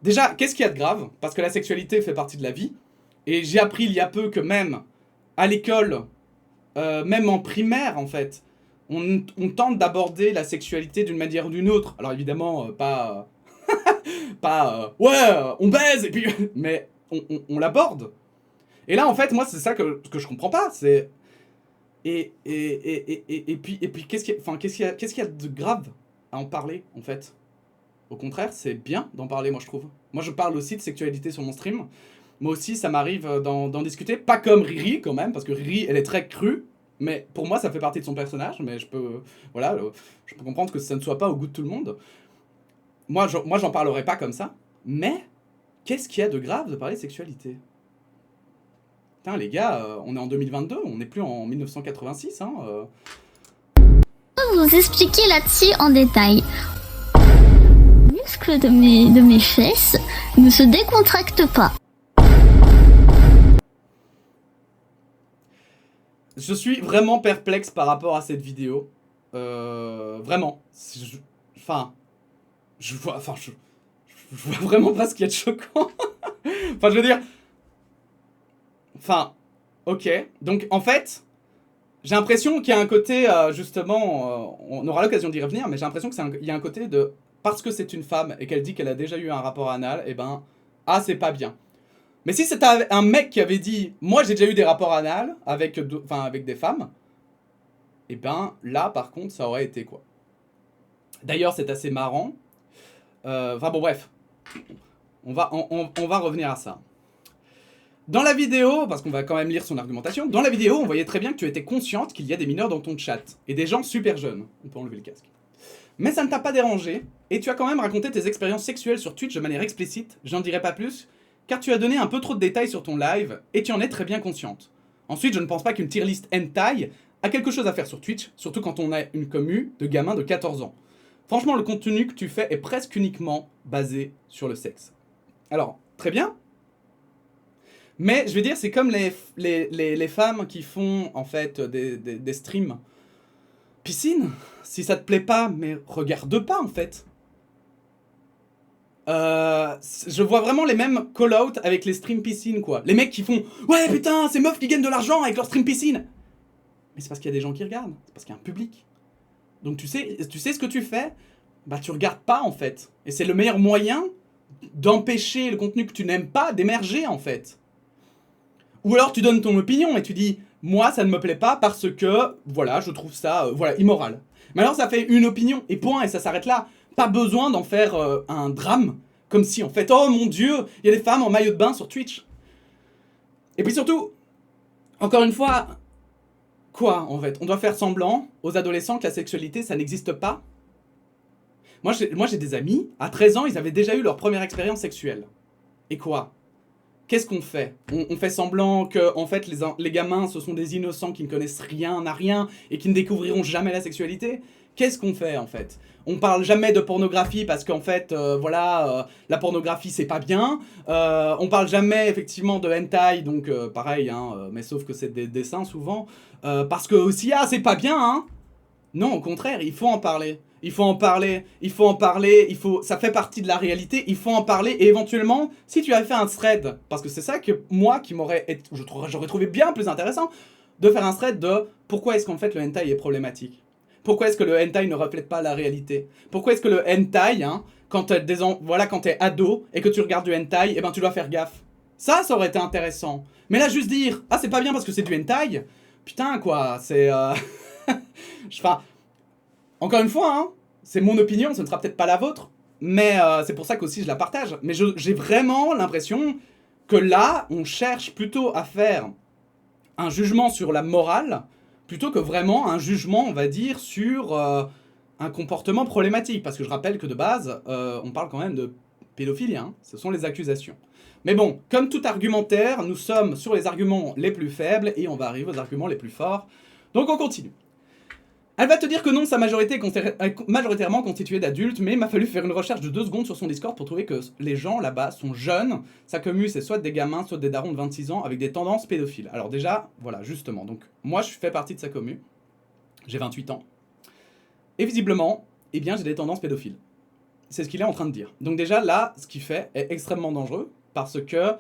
Déjà, qu'est-ce qu'il y a de grave? Parce que la sexualité fait partie de la vie. Et j'ai appris il y a peu que même à l'école, même en primaire en fait, on tente d'aborder la sexualité d'une manière ou d'une autre. Alors évidemment, pas... ouais, on baise et puis... Mais on l'aborde. Et là en fait, moi c'est ça que je comprends pas, c'est... Et puis qu'est-ce qu'il y a de grave à en parler en fait? Au contraire, c'est bien d'en parler, moi je trouve. Moi je parle aussi de sexualité sur mon stream. Moi aussi ça m'arrive d'en discuter, pas comme Riri quand même, parce que Riri elle est très crue, mais pour moi ça fait partie de son personnage, mais je peux, voilà, je peux comprendre que ça ne soit pas au goût de tout le monde. Moi j'en parlerai pas comme ça, mais qu'est-ce qu'il y a de grave de parler de sexualité? Putain les gars, on est en 2022, on n'est plus en 1986, hein. Je vais vous expliquer là-dessus en détail. Les muscles de mes fesses ne se décontractent pas. Je suis vraiment perplexe par rapport à cette vidéo. Vraiment. Je vois vraiment pas ce qu'il y a de choquant. Enfin, je veux dire... Enfin, ok. Donc, en fait, j'ai l'impression qu'il y a un côté, justement... on aura l'occasion d'y revenir, mais j'ai l'impression qu'il y a un côté de... Parce que c'est une femme et qu'elle dit qu'elle a déjà eu un rapport anal, et ben... Ah, c'est pas bien. Mais si c'était un mec qui avait dit « Moi, j'ai déjà eu des rapports anal avec des femmes », et ben là, par contre, ça aurait été quoi. D'ailleurs, c'est assez marrant. Enfin bon, bref. On va revenir à ça. Dans la vidéo, parce qu'on va quand même lire son argumentation, dans la vidéo, on voyait très bien que tu étais consciente qu'il y a des mineurs dans ton chat. Et des gens super jeunes. On peut enlever le casque. Mais ça ne t'a pas dérangé, et tu as quand même raconté tes expériences sexuelles sur Twitch de manière explicite, j'en dirai pas plus, car tu as donné un peu trop de détails sur ton live, et tu en es très bien consciente. Ensuite, je ne pense pas qu'une tier list hentai a quelque chose à faire sur Twitch, surtout quand on a une commu de gamins de 14 ans. Franchement, le contenu que tu fais est presque uniquement basé sur le sexe. Alors, très bien. Mais, je vais dire, c'est comme les femmes qui font, en fait, des streams piscine. Si ça te plaît pas, mais regarde pas, en fait. Je vois vraiment les mêmes call-out avec les streams piscine, quoi. Les mecs qui font « Ouais, putain, ces meufs qui gagnent de l'argent avec leur stream piscine !» Mais c'est parce qu'il y a des gens qui regardent. C'est parce qu'il y a un public. Donc tu sais ce que tu fais? Bah tu regardes pas, en fait. Et c'est le meilleur moyen d'empêcher le contenu que tu n'aimes pas d'émerger, en fait. Ou alors tu donnes ton opinion et tu dis « Moi, ça ne me plaît pas parce que, voilà, je trouve ça, voilà, immoral. » Mais alors ça fait une opinion, et point, et ça s'arrête là. Pas besoin d'en faire un drame, comme si en fait, oh mon dieu, il y a des femmes en maillot de bain sur Twitch. Et puis surtout, encore une fois, quoi en fait? On doit faire semblant aux adolescents que la sexualité ça n'existe pas? Moi j'ai des amis, à 13 ans, ils avaient déjà eu leur première expérience sexuelle. Et quoi? Qu'est-ce qu'on fait? On fait semblant que en fait les gamins ce sont des innocents qui ne connaissent rien à rien et qui ne découvriront jamais la sexualité? Qu'est-ce qu'on fait en fait? On parle jamais de pornographie parce qu'en fait, la pornographie c'est pas bien. On parle jamais effectivement de hentai, donc pareil, hein, mais sauf que c'est des dessins souvent. Parce que aussi, ah c'est pas bien, hein. Non, au contraire, il faut en parler. Il faut en parler, ça fait partie de la réalité, il faut en parler, et éventuellement, si tu avais fait un thread, parce que c'est ça que moi, j'aurais trouvé bien plus intéressant, de faire un thread de pourquoi est-ce qu'en fait le hentai est problématique. Pourquoi est-ce que le hentai ne reflète pas la réalité? Pourquoi est-ce que le hentai, hein, quand t'es ado et que tu regardes du hentai, eh ben tu dois faire gaffe. Ça aurait été intéressant. Mais là, juste dire, ah c'est pas bien parce que c'est du hentai, putain quoi, c'est... Enfin, encore une fois, hein, c'est mon opinion, ce ne sera peut-être pas la vôtre, mais c'est pour ça qu'aussi je la partage. Mais j'ai vraiment l'impression que là, on cherche plutôt à faire un jugement sur la morale, plutôt que vraiment un jugement, on va dire, sur un comportement problématique. Parce que je rappelle que de base, on parle quand même de pédophilie, hein, ce sont les accusations. Mais bon, comme tout argumentaire, nous sommes sur les arguments les plus faibles et on va arriver aux arguments les plus forts. Donc on continue. Elle va te dire que non, sa majorité est majoritairement constituée d'adultes, mais il m'a fallu faire une recherche de 2 secondes sur son Discord pour trouver que les gens là-bas sont jeunes. Sa commu, c'est soit des gamins, soit des darons de 26 ans avec des tendances pédophiles. Alors déjà, voilà, justement. Donc moi, je fais partie de sa commu. J'ai 28 ans. Et visiblement, eh bien, j'ai des tendances pédophiles. C'est ce qu'il est en train de dire. Donc déjà, là, ce qu'il fait est extrêmement dangereux parce que...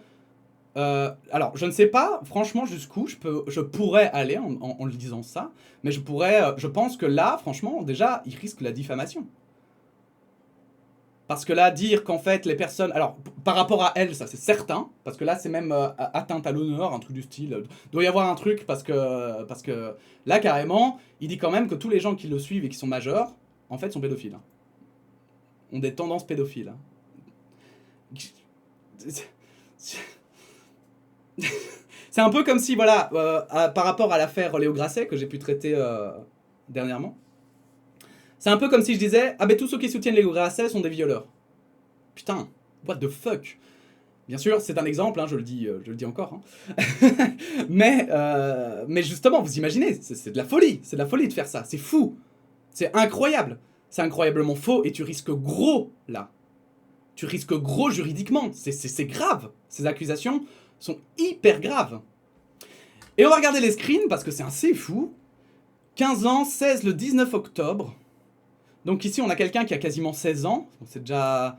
alors, je ne sais pas, franchement, jusqu'où je pourrais aller en lui disant ça, mais je pense que là, franchement, déjà, il risque la diffamation. Parce que là, dire qu'en fait, les personnes... Alors, par rapport à elle, ça c'est certain, parce que là, c'est même atteinte à l'honneur, un truc du style. Doit y avoir un truc, parce que là, carrément, il dit quand même que tous les gens qui le suivent et qui sont majeurs, en fait, sont pédophiles. Ont des tendances pédophiles. C'est un peu comme si, voilà, par rapport à l'affaire Léo Grasset, que j'ai pu traiter dernièrement, c'est un peu comme si je disais, ah ben tous ceux qui soutiennent Léo Grasset sont des violeurs. Putain, what the fuck. Bien sûr, c'est un exemple, hein, je le dis encore. Hein. mais justement, vous imaginez, c'est de la folie de faire ça, c'est fou. C'est incroyable. C'est incroyablement faux et tu risques gros, là. Tu risques gros juridiquement, c'est grave. Ces accusations sont hyper graves. Et on va regarder les screens parce que c'est assez fou. 15 ans, 16 le 19 octobre. Donc ici, on a quelqu'un qui a quasiment 16 ans. C'est déjà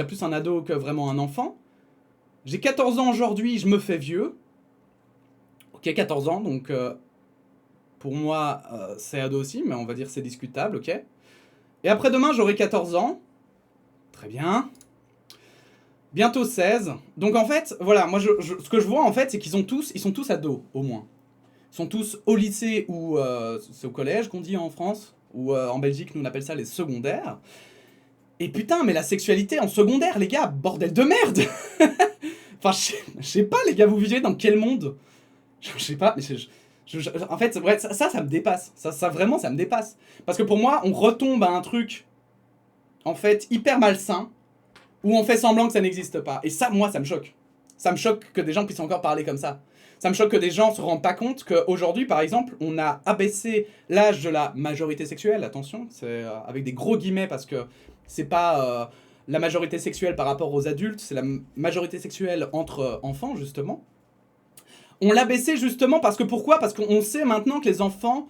plus un ado que vraiment un enfant. J'ai 14 ans aujourd'hui, je me fais vieux. Ok, 14 ans, donc pour moi, c'est ado aussi, mais on va dire c'est discutable, ok. Et après-demain, j'aurai 14 ans. Très bien. Bientôt 16. Donc en fait, voilà, moi ce que je vois en fait, c'est qu'ils sont tous ados, au moins. Ils sont tous au lycée ou c'est au collège qu'on dit en France, ou en Belgique, nous on appelle ça les secondaires. Et putain, mais la sexualité en secondaire, les gars, bordel de merde. Enfin, je sais pas, les gars, vous vivez dans quel monde? Je sais pas, mais en fait, ouais, ça me dépasse. Ça vraiment, ça me dépasse. Parce que pour moi, on retombe à un truc, en fait, hyper malsain, où on fait semblant que ça n'existe pas. Et ça, moi, ça me choque. Ça me choque que des gens puissent encore parler comme ça. Ça me choque que des gens se rendent pas compte qu'aujourd'hui, par exemple, on a abaissé l'âge de la majorité sexuelle. Attention, c'est avec des gros guillemets parce que c'est pas la majorité sexuelle par rapport aux adultes, c'est la majorité sexuelle entre enfants, justement. On l'a baissé justement parce que pourquoi? Parce qu'on sait maintenant que les enfants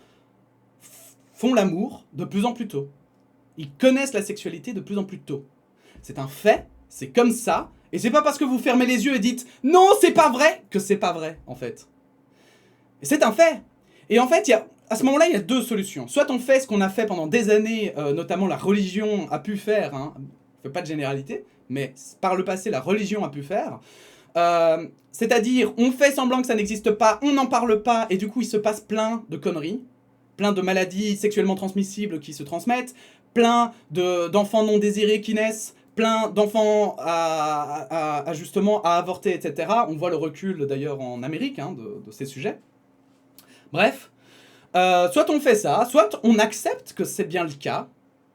font l'amour de plus en plus tôt. Ils connaissent la sexualité de plus en plus tôt. C'est un fait, c'est comme ça, et c'est pas parce que vous fermez les yeux et dites « Non, c'est pas vrai !» que c'est pas vrai, en fait. Et c'est un fait. Et en fait, à ce moment-là, il y a 2 solutions. Soit on fait ce qu'on a fait pendant des années, notamment la religion a pu faire, hein, je fais pas de généralité, mais par le passé, la religion a pu faire, c'est-à-dire, on fait semblant que ça n'existe pas, on n'en parle pas, et du coup, il se passe plein de conneries, plein de maladies sexuellement transmissibles qui se transmettent, plein d'enfants non désirés qui naissent, plein d'enfants justement à avorter, etc. On voit le recul d'ailleurs en Amérique hein, de ces sujets. Bref, soit on fait ça, soit on accepte que c'est bien le cas,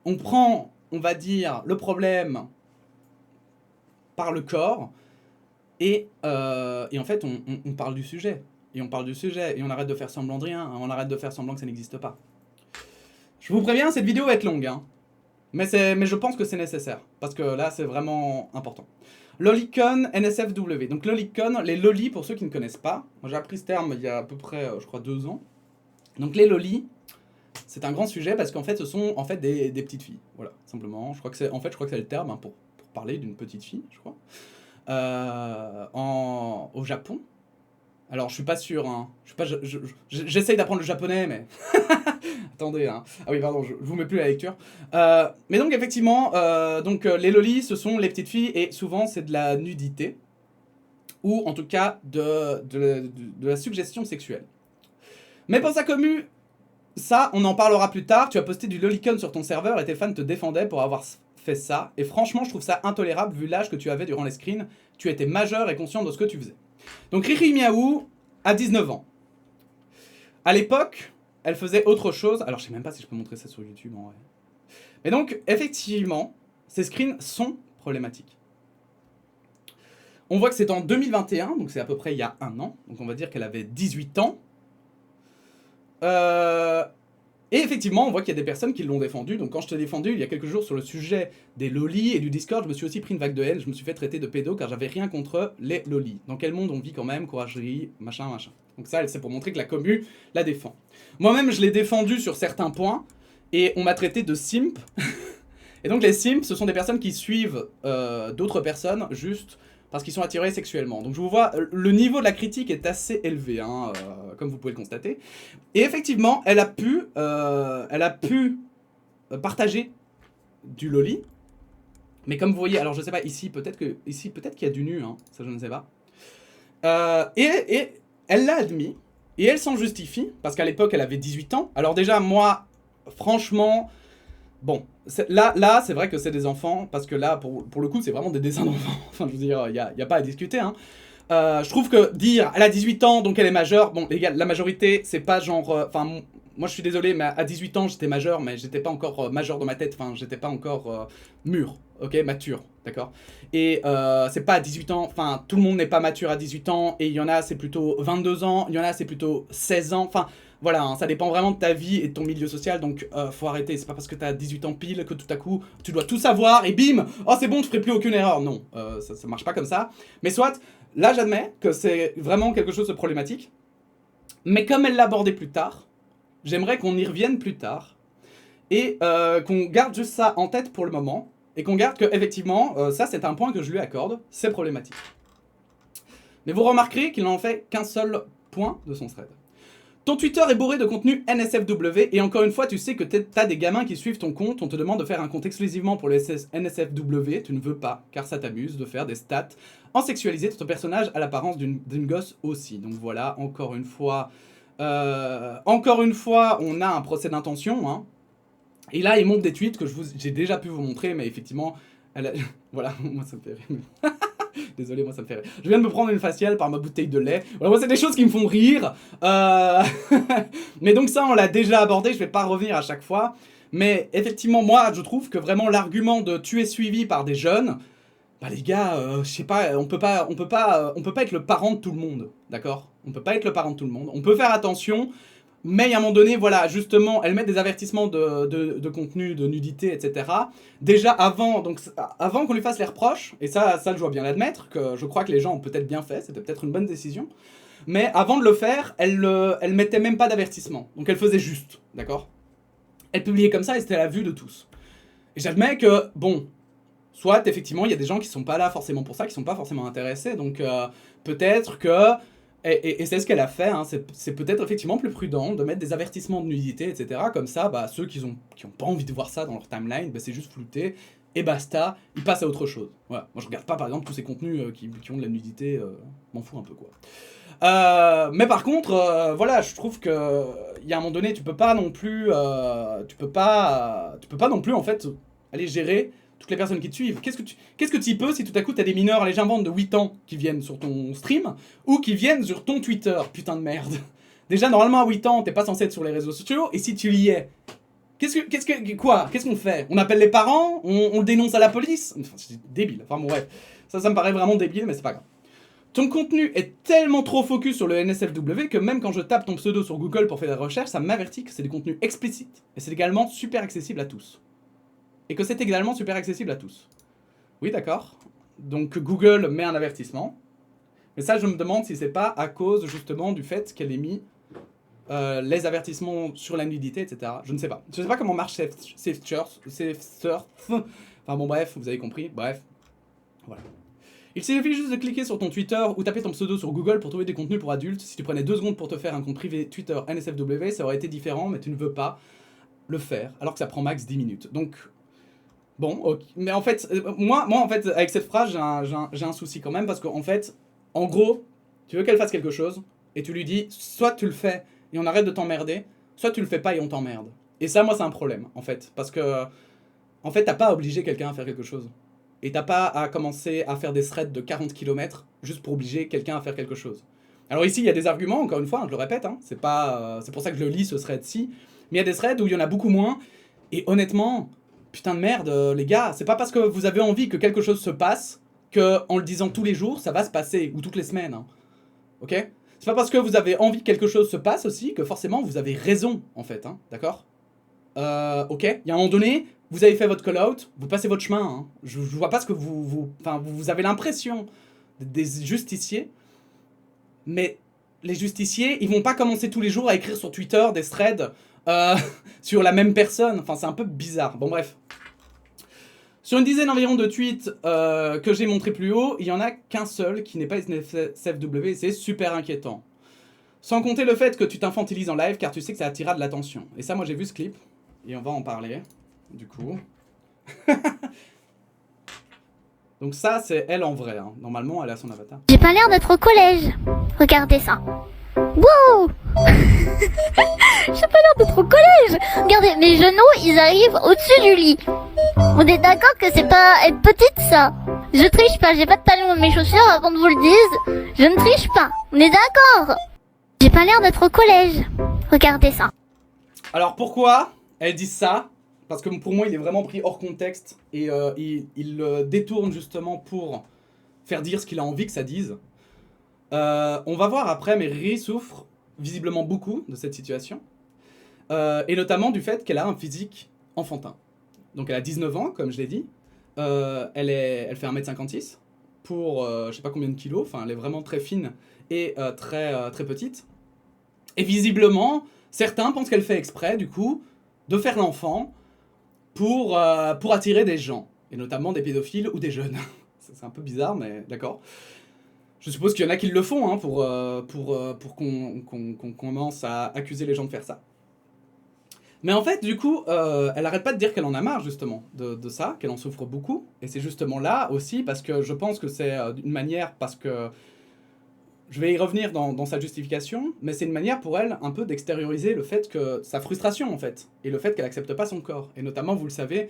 on prend, on va dire, le problème par le corps, et en fait on parle du sujet. Et on parle du sujet, et on arrête de faire semblant de rien, on arrête de faire semblant que ça n'existe pas. Je vous préviens, cette vidéo va être longue, hein. Mais je pense que c'est nécessaire, parce que là, c'est vraiment important. Lolicon NSFW. Donc Lolicon, les lolis, pour ceux qui ne connaissent pas, moi j'ai appris ce terme il y a à peu près, je crois, 2 ans. Donc les lolis, c'est un grand sujet, parce qu'en fait, ce sont en fait des petites filles. Voilà, simplement. Je crois que c'est le terme hein, pour parler d'une petite fille, je crois. Au Japon. Alors, je suis pas sûr, hein. J'essaye d'apprendre le japonais, mais... Attendez, hein. Ah oui, pardon, je vous mets plus la lecture. Mais donc, effectivement, les lolis, ce sont les petites filles, et souvent, c'est de la nudité. Ou, en tout cas, de la suggestion sexuelle. Mais pour sa commu, ça, on en parlera plus tard. Tu as posté du lolicon sur ton serveur, et tes fans te défendaient pour avoir fait ça. Et franchement, je trouve ça intolérable, vu l'âge que tu avais durant les screens. Tu étais majeur et conscient de ce que tu faisais. Donc Riri Miaou a 19 ans. À l'époque, elle faisait autre chose. Alors je sais même pas si je peux montrer ça sur YouTube en vrai. Mais donc, effectivement, ces screens sont problématiques. On voit que c'est en 2021, donc c'est à peu près il y a un an. Donc on va dire qu'elle avait 18 ans. Et effectivement, on voit qu'il y a des personnes qui l'ont défendu. Donc quand je t'ai défendu il y a quelques jours sur le sujet des lolis et du Discord, je me suis aussi pris une vague de haine. Je me suis fait traiter de pédo car j'avais rien contre les lolis. Dans quel monde on vit quand même, couragerie, machin, machin. Donc ça, c'est pour montrer que la commu la défend. Moi-même, je l'ai défendu sur certains points et on m'a traité de simp. Et donc les simps, ce sont des personnes qui suivent d'autres personnes juste parce qu'ils sont attirés sexuellement. Donc je vous vois, le niveau de la critique est assez élevé, hein, comme vous pouvez le constater. Et effectivement, elle a pu partager du loli. Mais comme vous voyez, alors je sais pas, ici peut-être qu'il y a du nu, hein, ça je ne sais pas. Et elle l'a admis, et elle s'en justifie, parce qu'à l'époque elle avait 18 ans. Alors déjà, moi, franchement... Bon, là c'est vrai que c'est des enfants, parce que là, pour le coup, c'est vraiment des dessins d'enfants. Enfin, je veux dire, il n'y a pas à discuter, hein. Je trouve que dire, elle a 18 ans, donc elle est majeure, bon, les gars, la majorité, c'est pas genre... Enfin, moi je suis désolé, mais à 18 ans, j'étais majeur, mais j'étais pas encore majeur dans ma tête, enfin, j'étais pas encore mûr, ok, mature, d'accord. Et c'est pas à 18 ans, enfin, tout le monde n'est pas mature à 18 ans, et il y en a, c'est plutôt 22 ans, il y en a, c'est plutôt 16 ans, enfin... Voilà, hein, ça dépend vraiment de ta vie et de ton milieu social, donc faut arrêter. C'est pas parce que t'as 18 ans pile que tout à coup tu dois tout savoir et bim, oh c'est bon, je ferai plus aucune erreur. Non, ça marche pas comme ça. Mais soit, là j'admets que c'est vraiment quelque chose de problématique, mais comme elle l'a abordé plus tard, j'aimerais qu'on y revienne plus tard et qu'on garde juste ça en tête pour le moment et qu'on garde que effectivement, ça c'est un point que je lui accorde, c'est problématique. Mais vous remarquerez qu'il n'en fait qu'un seul point de son thread. Ton Twitter est bourré de contenu NSFW et encore une fois tu sais que t'as des gamins qui suivent ton compte, on te demande de faire un compte exclusivement pour les NSFW, tu ne veux pas car ça t'amuse de faire des stats en sexualisé de ton personnage à l'apparence d'une gosse aussi. Donc voilà, encore une fois on a un procès d'intention, hein. Et là il montre des tweets que j'ai déjà pu vous montrer, mais effectivement, voilà, moi ça me fait rire. Désolé, moi ça me fait rire. Je viens de me prendre une faciale par ma bouteille de lait. Voilà, moi c'est des choses qui me font rire. Mais donc ça, on l'a déjà abordé, je vais pas revenir à chaque fois. Mais effectivement, moi, je trouve que vraiment l'argument de tu es suivi par des jeunes, bah les gars, je sais pas, on peut pas être le parent de tout le monde, d'accord? On peut pas être le parent de tout le monde. On peut faire attention. Mais à un moment donné, voilà, justement, elle met des avertissements de contenu, de nudité, etc. Déjà avant qu'on lui fasse les reproches, et ça je dois bien l'admettre, que je crois que les gens ont peut-être bien fait, c'était peut-être une bonne décision. Mais avant de le faire, elle mettait même pas d'avertissement. Donc elle faisait juste, d'accord? Elle publiait comme ça et c'était à la vue de tous. Et j'admets que, bon, soit effectivement, il y a des gens qui sont pas là forcément pour ça, qui sont pas forcément intéressés, donc peut-être que... Et c'est ce qu'elle a fait, hein. C'est peut-être effectivement plus prudent de mettre des avertissements de nudité, etc. Comme ça, bah, ceux qui ont pas envie de voir ça dans leur timeline, bah, c'est juste flouté, et basta, ils passent à autre chose. Voilà. Moi je regarde pas par exemple tous ces contenus qui ont de la nudité, m'en fous un peu quoi. Mais par contre, voilà, je trouve que il y a un moment donné, tu peux pas non plus non plus en fait aller gérer toutes les personnes qui te suivent. Qu'est-ce que tu peux si tout à coup t'as des mineurs légèrement de 8 ans qui viennent sur ton stream ou qui viennent sur ton Twitter, putain de merde. Déjà normalement à 8 ans, t'es pas censé être sur les réseaux sociaux et si tu y es, qu'est-ce qu'on fait? On appelle les parents, on le dénonce à la police. Enfin, c'est débile. Enfin bon bref, ça me paraît vraiment débile, mais c'est pas grave. Ton contenu est tellement trop focus sur le NSFW que même quand je tape ton pseudo sur Google pour faire des recherches, ça m'avertit que c'est des contenus explicites. Et c'est également super accessible à tous. Et que c'est également super accessible à tous. Oui, d'accord. Donc Google met un avertissement. Mais ça, je me demande si c'est pas à cause justement du fait qu'elle ait mis les avertissements sur la nudité, etc. Je ne sais pas. Je ne sais pas comment marche Safe Surf. Enfin bon, bref, vous avez compris. Bref. Voilà. Il suffit juste de cliquer sur ton Twitter ou taper ton pseudo sur Google pour trouver des contenus pour adultes. Si tu prenais 2 secondes pour te faire un compte privé Twitter NSFW, ça aurait été différent, mais tu ne veux pas le faire, alors que ça prend max 10 minutes. Donc, bon, ok. Mais en fait, moi en fait, avec cette phrase, j'ai un souci quand même, parce qu'en fait, en gros, tu veux qu'elle fasse quelque chose, et tu lui dis, soit tu le fais et on arrête de t'emmerder, soit tu le fais pas et on t'emmerde. Et ça, moi, c'est un problème, en fait, parce que, en fait, t'as pas à obliger quelqu'un à faire quelque chose. Et t'as pas à commencer à faire des threads de 40 km juste pour obliger quelqu'un à faire quelque chose. Alors ici, il y a des arguments, encore une fois, je le répète, hein, c'est pour ça que je le lis, ce thread-ci, mais il y a des threads où il y en a beaucoup moins, et honnêtement, putain de merde, les gars, c'est pas parce que vous avez envie que quelque chose se passe que en le disant tous les jours, ça va se passer, ou toutes les semaines, hein. Ok? C'est pas parce que vous avez envie que quelque chose se passe aussi que forcément vous avez raison, en fait, hein, d'accord? Ok, il y a un moment donné, vous avez fait votre call-out, vous passez votre chemin, hein. Je vois pas ce que vous avez l'impression des justiciers, mais les justiciers, ils vont pas commencer tous les jours à écrire sur Twitter des threads sur la même personne. Enfin, c'est un peu bizarre. Bon, bref. Sur une dizaine environ de tweets que j'ai montré plus haut, il y en a qu'un seul qui n'est pas SNSFW et c'est super inquiétant. Sans compter le fait que tu t'infantilises en live car tu sais que ça attirera de l'attention. Et ça, moi j'ai vu ce clip et on va en parler, du coup. Donc ça, c'est elle en vrai, hein. Normalement, elle a son avatar. J'ai pas l'air d'être au collège. Regardez ça. Wow. J'ai pas l'air d'être au collège. Regardez, mes genoux, ils arrivent au-dessus du lit. On est d'accord que c'est pas être petite, ça. Je triche pas, j'ai pas de talons dans mes chaussures avant de vous le dise. Je ne triche pas. On est d'accord. J'ai pas l'air d'être au collège. Regardez ça. Alors pourquoi elle dit ça? Parce que pour moi, il est vraiment pris hors contexte et il le détourne justement pour faire dire ce qu'il a envie que ça dise. On va voir après, mais Riri souffre visiblement beaucoup de cette situation. Et notamment du fait qu'elle a un physique enfantin. Donc elle a 19 ans, comme je l'ai dit. Elle fait 1m56 pour je sais pas combien de kilos. Enfin, elle est vraiment très fine et très petite. Et visiblement, certains pensent qu'elle fait exprès, du coup, de faire l'enfant pour attirer des gens. Et notamment des pédophiles ou des jeunes. C'est un peu bizarre, mais d'accord. Je suppose qu'il y en a qui le font, hein, pour qu'on commence à accuser les gens de faire ça. Mais en fait, du coup, elle arrête pas de dire qu'elle en a marre, justement, de ça, qu'elle en souffre beaucoup. Et c'est justement là aussi, parce que je pense que c'est une manière, parce que je vais y revenir dans sa justification, mais c'est une manière pour elle un peu d'extérioriser le fait que sa frustration, en fait, et le fait qu'elle accepte pas son corps. Et notamment, vous le savez,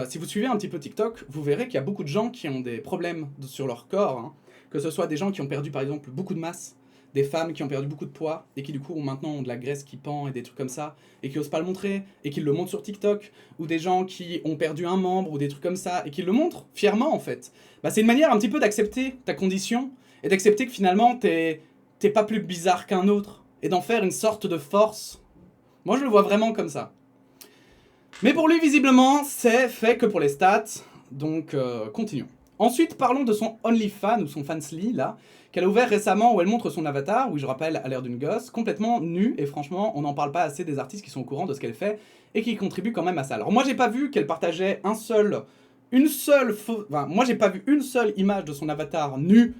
si vous suivez un petit peu TikTok, vous verrez qu'il y a beaucoup de gens qui ont des problèmes sur leur corps, hein, que ce soit des gens qui ont perdu, par exemple, beaucoup de masse, des femmes qui ont perdu beaucoup de poids, et qui du coup maintenant ont de la graisse qui pend et des trucs comme ça, et qui osent pas le montrer, et qui le montrent sur TikTok, ou des gens qui ont perdu un membre, ou des trucs comme ça, et qui le montrent fièrement, en fait. Bah, c'est une manière un petit peu d'accepter ta condition, et d'accepter que finalement t'es pas plus bizarre qu'un autre, et d'en faire une sorte de force. Moi je le vois vraiment comme ça. Mais pour lui visiblement c'est fait que pour les stats, donc continuons. Ensuite parlons de son OnlyFans ou son Fansly là, qu'elle a ouvert récemment où elle montre son avatar, où je rappelle a l'air d'une gosse, complètement nue, et franchement on n'en parle pas assez des artistes qui sont au courant de ce qu'elle fait, et qui contribuent quand même à ça. Alors moi j'ai pas vu qu'elle partageait moi j'ai pas vu une seule image de son avatar nu.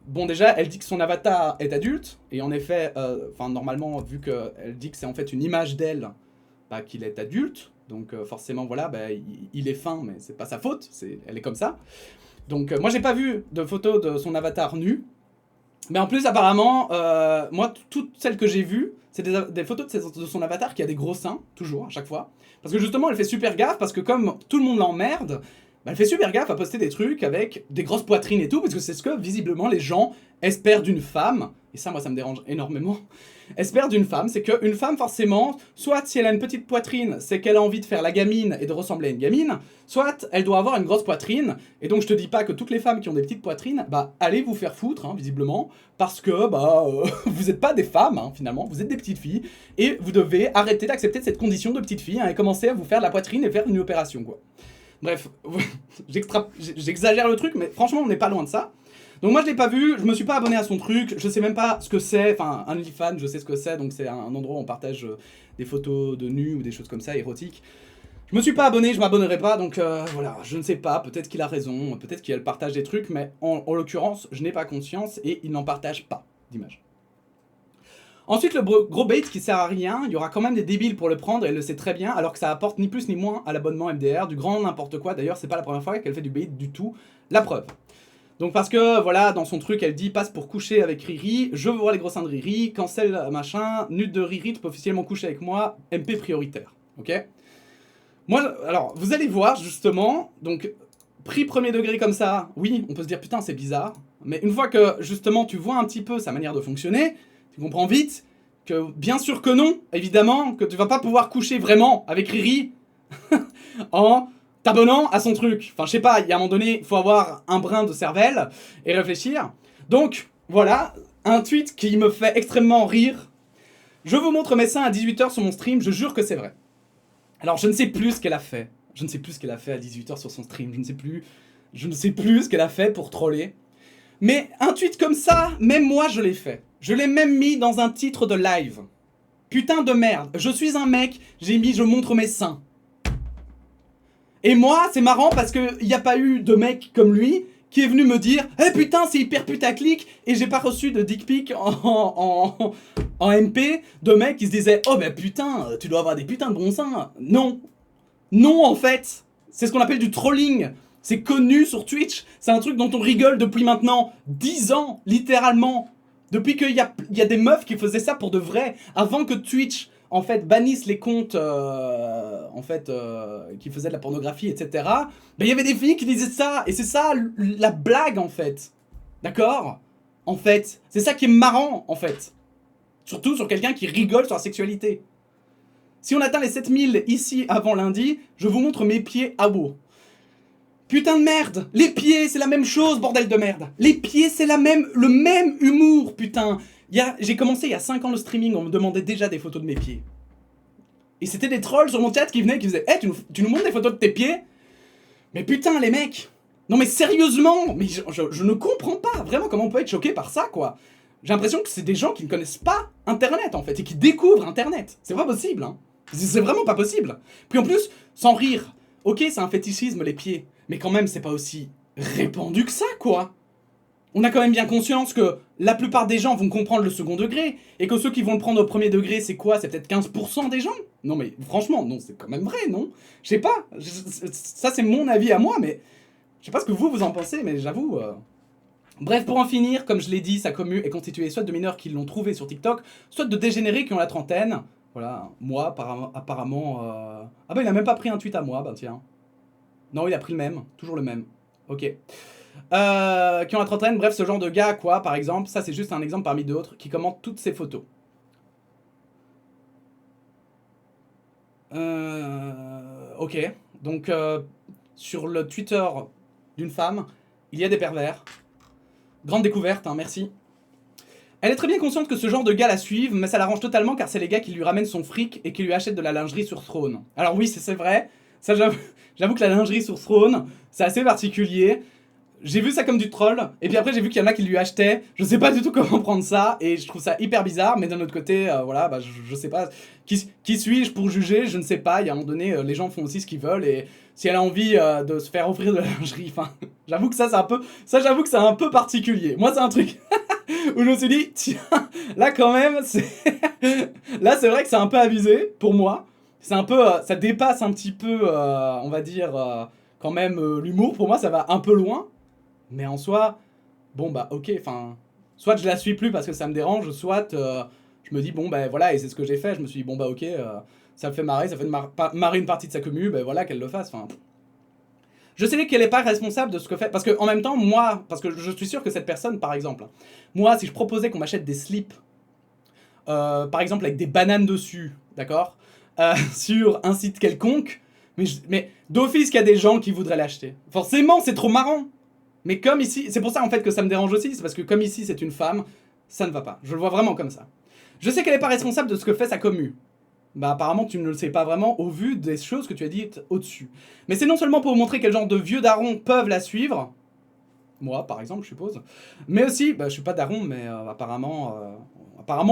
Bon déjà elle dit que son avatar est adulte et en effet normalement vu qu'elle dit que c'est en fait une image d'elle bah, qu'il est adulte donc forcément voilà bah, il est fin mais c'est pas sa faute, elle est comme ça donc moi j'ai pas vu de photos de son avatar nu mais en plus apparemment moi toutes celles que j'ai vues c'est des photos de son avatar qui a des gros seins toujours à chaque fois parce que justement elle fait super gaffe parce que comme tout le monde l'emmerde bah, elle fait super gaffe à poster des trucs avec des grosses poitrines et tout, parce que c'est ce que, visiblement, les gens espèrent d'une femme, et ça, moi, ça me dérange énormément, espèrent d'une femme, c'est qu'une femme, forcément, soit si elle a une petite poitrine, c'est qu'elle a envie de faire la gamine et de ressembler à une gamine, soit elle doit avoir une grosse poitrine, et donc je te dis pas que toutes les femmes qui ont des petites poitrines, bah, allez vous faire foutre, hein, visiblement, parce que, bah, vous êtes pas des femmes, hein, finalement, vous êtes des petites filles, et vous devez arrêter d'accepter cette condition de petite fille, hein, et commencer à vous faire de la poitrine et faire une opération, quoi. Bref, j'exagère le truc, mais franchement, on n'est pas loin de ça. Donc moi, je l'ai pas vu, je me suis pas abonné à son truc, je sais même pas ce que c'est, enfin, OnlyFans, je sais ce que c'est, donc c'est un endroit où on partage des photos de nus ou des choses comme ça, érotiques. Je me suis pas abonné, je m'abonnerai pas, donc voilà, je ne sais pas, peut-être qu'il a raison, peut-être qu'il partage des trucs, mais en l'occurrence, je n'ai pas conscience et il n'en partage pas d'images. Ensuite, le gros bait qui sert à rien, il y aura quand même des débiles pour le prendre et elle le sait très bien, alors que ça apporte ni plus ni moins à l'abonnement MDR, du grand n'importe quoi. D'ailleurs, c'est pas la première fois qu'elle fait du bait du tout. La preuve. Donc parce que, voilà, dans son truc, elle dit « Passe pour coucher avec Riri, je veux voir les gros seins de Riri, cancel machin, nude de Riri, tu peux officiellement coucher avec moi, MP prioritaire. » Ok ? Moi, alors, vous allez voir, justement, donc, pris premier degré comme ça, oui, on peut se dire « Putain, c'est bizarre. » Mais une fois que, justement, tu vois un petit peu sa manière de fonctionner, tu comprends vite que, bien sûr que non, évidemment, que tu vas pas pouvoir coucher vraiment avec Riri en t'abonnant à son truc. Enfin, je sais pas, il y a un moment donné, faut avoir un brin de cervelle et réfléchir. Donc, voilà, un tweet qui me fait extrêmement rire. Je vous montre mes seins à 18h sur mon stream, je jure que c'est vrai. Alors, je ne sais plus ce qu'elle a fait. Je ne sais plus ce qu'elle a fait à 18h sur son stream, je ne sais plus ce qu'elle a fait pour troller. Mais un tweet comme ça, même moi je l'ai fait. Je l'ai même mis dans un titre de live. Putain de merde, je suis un mec, j'ai mis je montre mes seins. Et moi, c'est marrant parce que y a pas eu de mec comme lui qui est venu me dire « Eh putain, c'est hyper putaclic » et j'ai pas reçu de dick pic en MP de mecs qui se disaient « Oh bah putain, tu dois avoir des putains de bons seins ». Non. Non en fait. C'est ce qu'on appelle du trolling. C'est connu sur Twitch. C'est un truc dont on rigole depuis maintenant 10 ans, littéralement. Depuis qu'il y a des meufs qui faisaient ça pour de vrai. Avant que Twitch, en fait, bannisse les comptes, qui faisaient de la pornographie, etc. Ben, il y avait des filles qui disaient ça. Et c'est ça, la blague, en fait. D'accord ? En fait. C'est ça qui est marrant, en fait. Surtout sur quelqu'un qui rigole sur la sexualité. Si on atteint les 7000 ici avant lundi, je vous montre mes pieds à beau. Putain de merde. Les pieds, c'est la même chose, bordel de merde. Les pieds, c'est le même humour, putain. J'ai commencé il y a 5 ans le streaming, on me demandait déjà des photos de mes pieds. Et c'était des trolls sur mon chat qui venaient, qui faisaient « Eh, tu nous montres des photos de tes pieds ?» Mais putain, les mecs. Non mais sérieusement, mais je ne comprends pas vraiment comment on peut être choqué par ça, quoi. J'ai l'impression que c'est des gens qui ne connaissent pas Internet, en fait, et qui découvrent Internet. C'est pas possible, hein. C'est vraiment pas possible. Puis en plus, sans rire, ok, c'est un fétichisme, les pieds. Mais quand même, c'est pas aussi répandu que ça, quoi. On a quand même bien conscience que la plupart des gens vont comprendre le second degré, et que ceux qui vont le prendre au premier degré, c'est quoi? C'est peut-être 15% des gens? Non mais franchement, non, c'est quand même vrai, non? Je sais pas, ça c'est mon avis à moi, mais je sais pas ce que vous en pensez, mais j'avoue... Bref, pour en finir, comme je l'ai dit, sa commu est constituée soit de mineurs qui l'ont trouvé sur TikTok, soit de dégénérés qui ont la trentaine. Voilà, moi, apparemment... Ah bah il a même pas pris un tweet à moi, bah tiens. Non, il a pris le même, toujours le même. Ok. Qui ont la trentaine, bref, ce genre de gars, quoi, par exemple, ça c'est juste un exemple parmi d'autres, qui commentent toutes ces photos. Ok, donc sur le Twitter d'une femme, il y a des pervers. Grande découverte, hein, merci. Elle est très bien consciente que ce genre de gars la suivent, mais ça l'arrange totalement car c'est les gars qui lui ramènent son fric et qui lui achètent de la lingerie sur Throne. Alors oui, c'est vrai, ça j'avoue que la lingerie sur Throne, c'est assez particulier. J'ai vu ça comme du troll, et puis après j'ai vu qu'il y en a qui lui achetaient, je sais pas du tout comment prendre ça, et je trouve ça hyper bizarre, mais d'un autre côté, voilà, bah je sais pas, qui suis-je pour juger, je ne sais pas, il y a un moment donné, les gens font aussi ce qu'ils veulent, et si elle a envie de se faire offrir de la lingerie, enfin, j'avoue que ça c'est un peu particulier. Moi c'est un truc où je me suis dit, tiens, là quand même, là c'est vrai que c'est un peu abusé, pour moi, c'est un peu, ça dépasse un petit peu, on va dire, quand même, l'humour, pour moi ça va un peu loin. Mais en soi, bon bah ok, enfin, soit je la suis plus parce que ça me dérange, soit je me dis bon bah voilà, et c'est ce que j'ai fait, je me suis dit bon bah ok, ça me fait marrer, ça fait marrer une partie de sa commu, bah voilà, qu'elle le fasse, enfin... Je sais qu'elle est pas responsable de ce que fait, parce que en même temps, moi, parce que je suis sûr que cette personne, par exemple, moi, si je proposais qu'on m'achète des slips, par exemple avec des bananes dessus, d'accord, sur un site quelconque, mais d'office qu'il y a des gens qui voudraient l'acheter. Forcément, c'est trop marrant. Mais comme ici, c'est pour ça en fait que ça me dérange aussi, c'est parce que comme ici c'est une femme, ça ne va pas. Je le vois vraiment comme ça. Je sais qu'elle n'est pas responsable de ce que fait sa commu. Bah apparemment tu ne le sais pas vraiment au vu des choses que tu as dites au-dessus. Mais c'est non seulement pour vous montrer quel genre de vieux darons peuvent la suivre, moi par exemple je suppose, mais aussi, bah je suis pas daron mais apparemment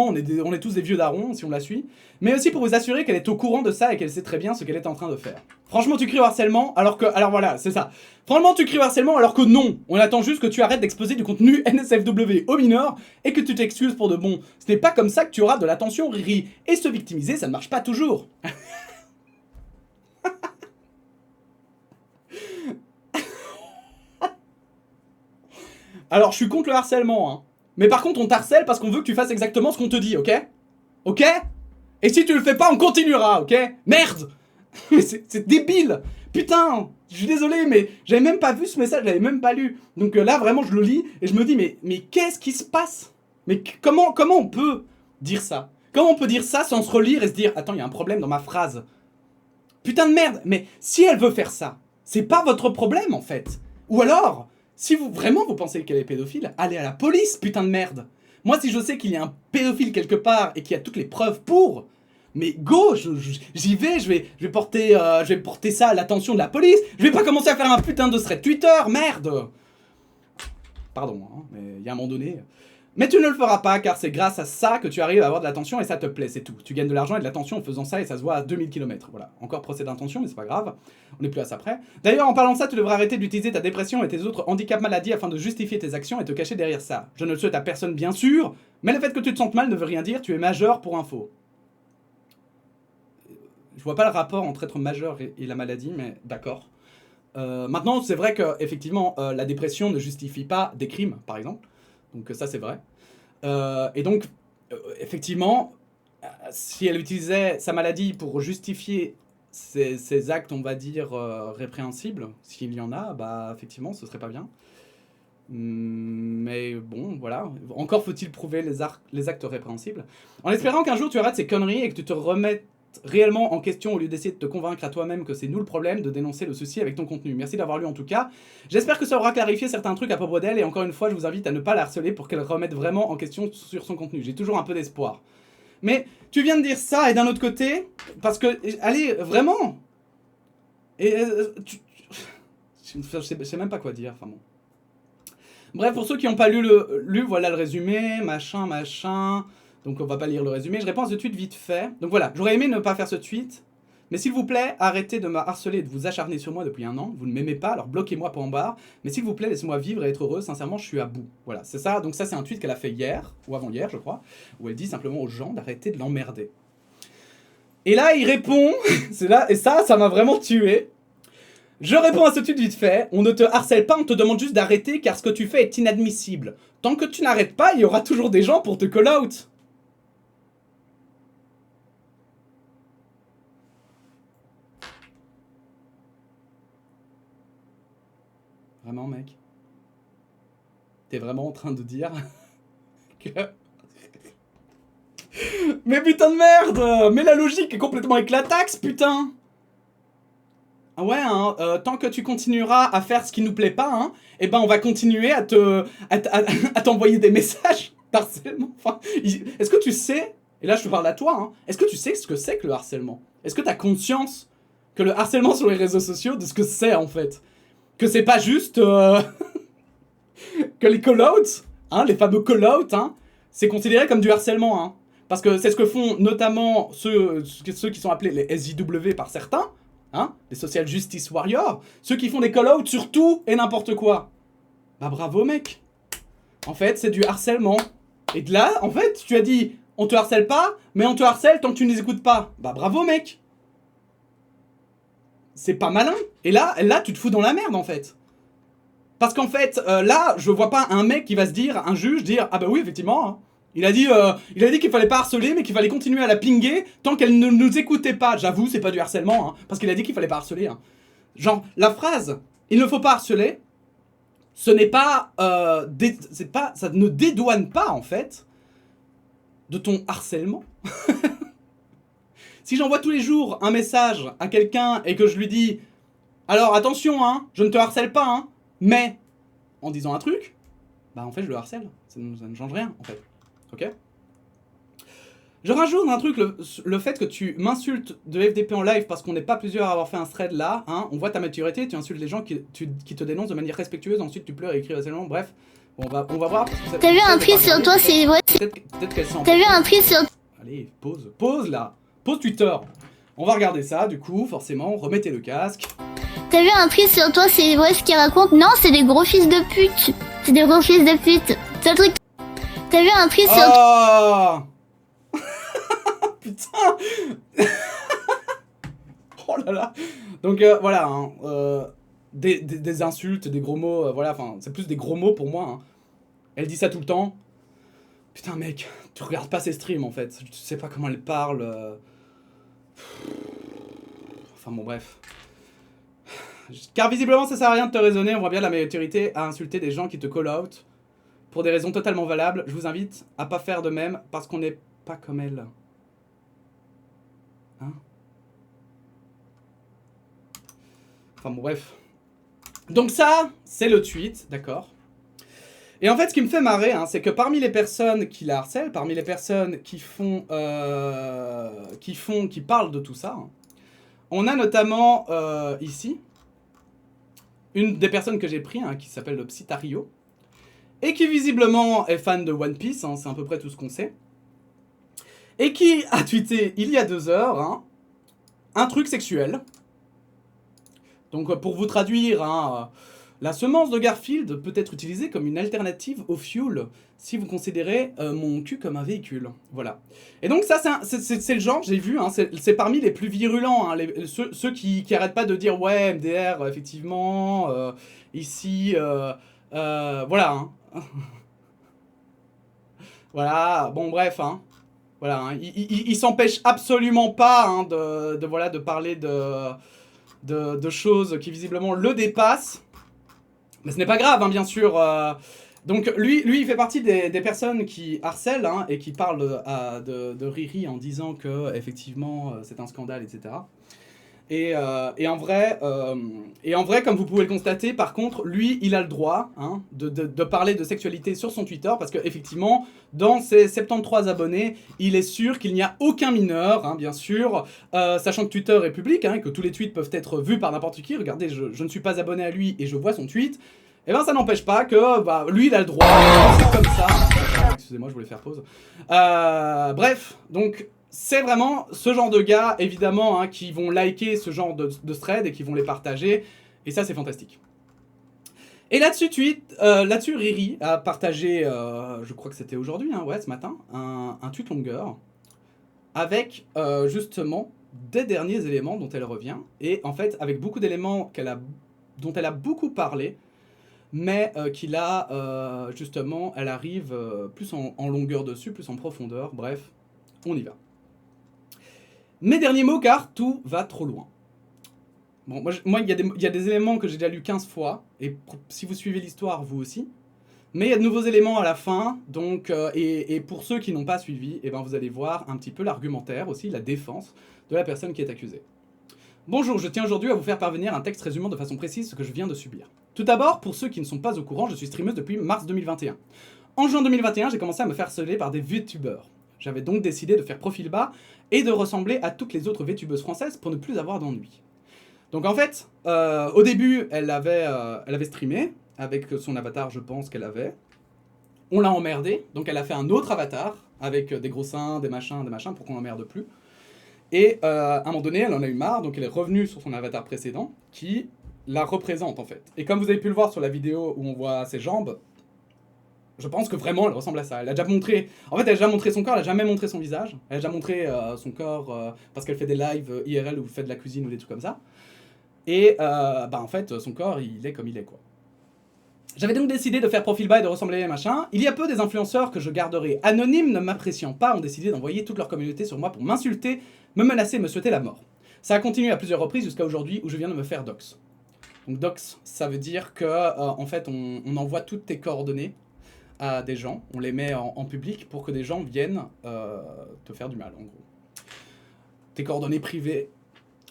on est tous des vieux darons si on la suit, mais aussi pour vous assurer qu'elle est au courant de ça et qu'elle sait très bien ce qu'elle est en train de faire. Franchement tu cries au harcèlement alors voilà, c'est ça. Franchement tu cries au harcèlement alors que non, on attend juste que tu arrêtes d'exposer du contenu NSFW aux mineurs et que tu t'excuses pour de bon. Ce n'est pas comme ça que tu auras de l'attention, Riri. Et se victimiser ça ne marche pas toujours. Alors je suis contre le harcèlement, hein. Mais par contre, on t'harcèle parce qu'on veut que tu fasses exactement ce qu'on te dit, ok? Ok? Et si tu le fais pas, on continuera, ok? Merde! Mais c'est débile! Putain! Je suis désolé, mais j'avais même pas vu ce message, je l'avais même pas lu. Donc là, vraiment, je le lis et je me dis, mais qu'est-ce qui se passe? Mais comment on peut dire ça? Comment on peut dire ça sans se relire et se dire, attends, il y a un problème dans ma phrase? Putain de merde! Mais si elle veut faire ça, C'est pas votre problème, en fait. Ou alors, si vous vraiment vous pensez qu'elle est pédophile, allez à la police, putain de merde. Moi, si je sais qu'il y a un pédophile quelque part et qu'il y a toutes les preuves pour, mais go, j'y vais, je vais porter ça à l'attention de la police. Je vais pas commencer à faire un putain de thread Twitter, merde. Pardon, hein, mais il y a un moment donné... Mais tu ne le feras pas, car c'est grâce à ça que tu arrives à avoir de l'attention et ça te plaît, c'est tout. Tu gagnes de l'argent et de l'attention en faisant ça et ça se voit à 2000 km. Voilà, encore procès d'intention, mais c'est pas grave. On est plus à ça près. D'ailleurs, en parlant de ça, tu devrais arrêter d'utiliser ta dépression et tes autres handicaps maladies afin de justifier tes actions et te cacher derrière ça. Je ne le souhaite à personne, bien sûr, mais le fait que tu te sentes mal ne veut rien dire, tu es majeur pour info. Je vois pas le rapport entre être majeur et la maladie, mais d'accord. Maintenant, c'est vrai que effectivement, la dépression ne justifie pas des crimes, par exemple. Donc ça, c'est vrai. Et donc, effectivement, si elle utilisait sa maladie pour justifier ses actes, on va dire, répréhensibles, s'il y en a, bah effectivement, ce serait pas bien. Mais bon, voilà. Encore faut-il prouver les actes répréhensibles. En espérant qu'un jour tu arrêtes ces conneries et que tu te remettes réellement en question au lieu d'essayer de te convaincre à toi-même que c'est nous le problème, de dénoncer le souci avec ton contenu. Merci d'avoir lu en tout cas. J'espère que ça aura clarifié certains trucs à propos d'elle et encore une fois je vous invite à ne pas la harceler pour qu'elle remette vraiment en question sur son contenu. J'ai toujours un peu d'espoir. Mais tu viens de dire ça et d'un autre côté, parce que, allez, vraiment. Et je sais même pas quoi dire, enfin bon. Bref, pour ceux qui n'ont pas lu, voilà le résumé, machin. Donc on va pas lire le résumé, je réponds à ce tweet vite fait. Donc voilà, j'aurais aimé ne pas faire ce tweet, mais s'il vous plaît, arrêtez de me harceler et de vous acharner sur moi depuis un an. Vous ne m'aimez pas, alors bloquez-moi pas en barre. Mais s'il vous plaît, laissez-moi vivre et être heureux. Sincèrement, je suis à bout. Voilà, c'est ça. Donc ça, c'est un tweet qu'elle a fait hier, ou avant-hier, je crois, où elle dit simplement aux gens d'arrêter de l'emmerder. Et là, il répond, c'est là, et ça m'a vraiment tué. Je réponds à ce tweet vite fait. On ne te harcèle pas, on te demande juste d'arrêter car ce que tu fais est inadmissible. Tant que tu n'arrêtes pas, il y aura toujours des gens pour te call out. Vraiment, mec? T'es vraiment en train de dire que... Mais putain de merde! Mais la logique est complètement éclataxe, putain! Ah ouais, hein, tant que tu continueras à faire ce qui nous plaît pas, hein, eh ben on va continuer à t'envoyer des messages d'harcèlement. Enfin, est-ce que tu sais, et là je te parle à toi, hein, est-ce que tu sais ce que c'est que le harcèlement? Est-ce que t'as conscience que le harcèlement sur les réseaux sociaux, de ce que c'est en fait? Que c'est pas juste que les call-outs, hein, les fameux call-outs, hein, c'est considéré comme du harcèlement, hein. Parce que c'est ce que font notamment ceux qui sont appelés les SJW par certains, hein, les Social Justice Warriors, ceux qui font des call-outs sur tout et n'importe quoi. Bah bravo mec. En fait, c'est du harcèlement. Et de là, en fait, tu as dit, on te harcèle pas, mais on te harcèle tant que tu ne les écoutes pas. Bah bravo mec. C'est pas malin. Et là, tu te fous dans la merde en fait. Parce qu'en fait, là, je vois pas un mec qui va se dire, un juge, dire, ah bah oui, effectivement, hein. Il a dit qu'il fallait pas harceler, mais qu'il fallait continuer à la pinguer tant qu'elle ne nous écoutait pas. J'avoue, c'est pas du harcèlement, hein, parce qu'il a dit qu'il fallait pas harceler. Hein. Genre, la phrase « il ne faut pas harceler », ce n'est pas, ça ne dédouane pas, en fait, de ton harcèlement. Si j'envoie tous les jours un message à quelqu'un et que je lui dis « alors, attention, hein, je ne te harcèle pas, hein, mais… » en disant un truc, bah en fait, je le harcèle. Ça ne change rien, en fait. Ok. Je rajoute un truc, le fait que tu m'insultes de FDP en live parce qu'on n'est pas plusieurs à avoir fait un thread là, hein, on voit ta maturité, tu insultes les gens qui te dénoncent de manière respectueuse, ensuite tu pleures et écris seulement, bref. Bon, on va voir. T'as vu un tri sur toi, c'est... Ouais. Peut-être qu'elle s'en... T'as vu un tri sur... Allez, pause là. Pause Twitter. On va regarder ça, du coup, forcément, remettez le casque. T'as vu un tri sur toi, c'est... Ouais, ce qu'il raconte. Non, c'est des gros fils de pute. C'est des gros fils de pute. C'est un truc... T'as vu un tri sur... Oh putain. Oh là là. Donc voilà, hein, des insultes, des gros mots, voilà, enfin, c'est plus des gros mots pour moi. Hein. Elle dit ça tout le temps. Putain mec, tu regardes pas ses streams en fait, tu sais pas comment elle parle. Enfin bon bref. Car visiblement ça sert à rien de te raisonner, on voit bien la maturité à insulter des gens qui te call out. Pour des raisons totalement valables, je vous invite à pas faire de même parce qu'on n'est pas comme elle. Hein? Enfin bon bref, Donc ça, c'est le tweet, d'accord. Et en fait, ce qui me fait marrer, hein, c'est que parmi les personnes qui la harcèlent, parmi les personnes qui parlent de tout ça, hein, on a notamment ici une des personnes que j'ai pris, hein, qui s'appelle le Psytario, et qui visiblement est fan de One Piece, hein, c'est à peu près tout ce qu'on sait, et qui a tweeté il y a 2 heures hein, un truc sexuel. Donc pour vous traduire, hein, la semence de Garfield peut être utilisée comme une alternative au fuel si vous considérez mon cul comme un véhicule. Voilà. Et donc ça, c'est le genre, j'ai vu, hein, c'est parmi les plus virulents, hein, ceux qui arrêtent pas de dire ouais, MDR, effectivement, ici, voilà. Hein. Voilà, bon bref, hein. Voilà, hein, il s'empêche absolument pas hein, de parler de choses qui visiblement le dépassent. Mais ce n'est pas grave, hein, bien sûr. Donc lui, il fait partie des personnes qui harcèlent hein, et qui parlent de Riri en disant que effectivement c'est un scandale, etc. Et en vrai, comme vous pouvez le constater, par contre, lui, il a le droit hein, de parler de sexualité sur son Twitter parce qu'effectivement, dans ses 73 abonnés, il est sûr qu'il n'y a aucun mineur, hein, bien sûr, sachant que Twitter est public, hein, que tous les tweets peuvent être vus par n'importe qui. Regardez, je ne suis pas abonné à lui et je vois son tweet. Et ben ça n'empêche pas que bah, lui il a le droit, c'est comme ça. Excusez-moi, je voulais faire pause. Bref, donc c'est vraiment ce genre de gars, évidemment, hein, qui vont liker ce genre de thread et qui vont les partager. Et ça, c'est fantastique. Et là-dessus, Riri a partagé, je crois que c'était aujourd'hui, hein, ouais, ce matin, un tweet longueur avec justement des derniers éléments dont elle revient. Et en fait, avec beaucoup d'éléments dont elle a beaucoup parlé, mais justement, elle arrive plus en longueur dessus, plus en profondeur. Bref, on y va. Mes derniers mots, car tout va trop loin. Bon, moi il y a des éléments que j'ai déjà lus 15 fois, et si vous suivez l'histoire, vous aussi. Mais il y a de nouveaux éléments à la fin, donc, et pour ceux qui n'ont pas suivi, eh ben, vous allez voir un petit peu l'argumentaire aussi, la défense de la personne qui est accusée. Bonjour, je tiens aujourd'hui à vous faire parvenir un texte résumant de façon précise ce que je viens de subir. Tout d'abord, pour ceux qui ne sont pas au courant, je suis streameuse depuis mars 2021. En juin 2021, j'ai commencé à me faire harceler par des VTubers. J'avais donc décidé de faire profil bas et de ressembler à toutes les autres VTubeuses françaises pour ne plus avoir d'ennui. Donc en fait, au début, elle avait streamé avec son avatar, je pense qu'elle avait. On l'a emmerdée, donc elle a fait un autre avatar avec des gros seins, des machins, pour qu'on l'emmerde plus. Et à un moment donné, elle en a eu marre, donc elle est revenue sur son avatar précédent, qui la représente en fait. Et comme vous avez pu le voir sur la vidéo où on voit ses jambes, je pense que vraiment elle ressemble à ça. Elle a déjà montré, en fait elle a déjà montré son corps, elle a jamais montré son visage. Elle a déjà montré son corps parce qu'elle fait des lives IRL où elle fait de la cuisine ou des trucs comme ça. Et en fait son corps il est comme il est quoi. J'avais donc décidé de faire profil bas et de ressembler machin. Il y a peu, des influenceurs que je garderai anonymes ne m'appréciant pas ont décidé d'envoyer toute leur communauté sur moi pour m'insulter, me menacer, me souhaiter la mort. Ça a continué à plusieurs reprises jusqu'à aujourd'hui où je viens de me faire dox. Donc dox, ça veut dire que en fait on envoie toutes tes coordonnées à des gens, on les met en public pour que des gens viennent te faire du mal en gros. Tes coordonnées privées.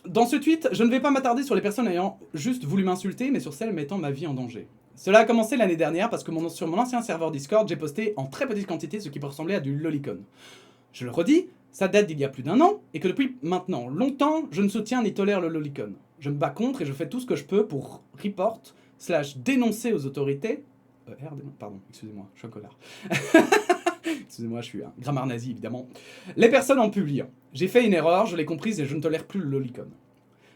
Dans ce tweet, je ne vais pas m'attarder sur les personnes ayant juste voulu m'insulter, mais sur celles mettant ma vie en danger. Cela a commencé l'année dernière parce que sur mon ancien serveur Discord, j'ai posté en très petite quantité ce qui peut ressembler à du lolicon. Je le redis, ça date d'il y a plus d'1 an, et que depuis maintenant longtemps, je ne soutiens ni tolère le lolicon. Je me bats contre et je fais tout ce que je peux pour dénoncer aux autorités... pardon, excusez-moi, je suis un connard. Excusez-moi, je suis un grammar nazi évidemment. Les personnes en publiant. J'ai fait une erreur, je l'ai comprise et je ne tolère plus le lolicon.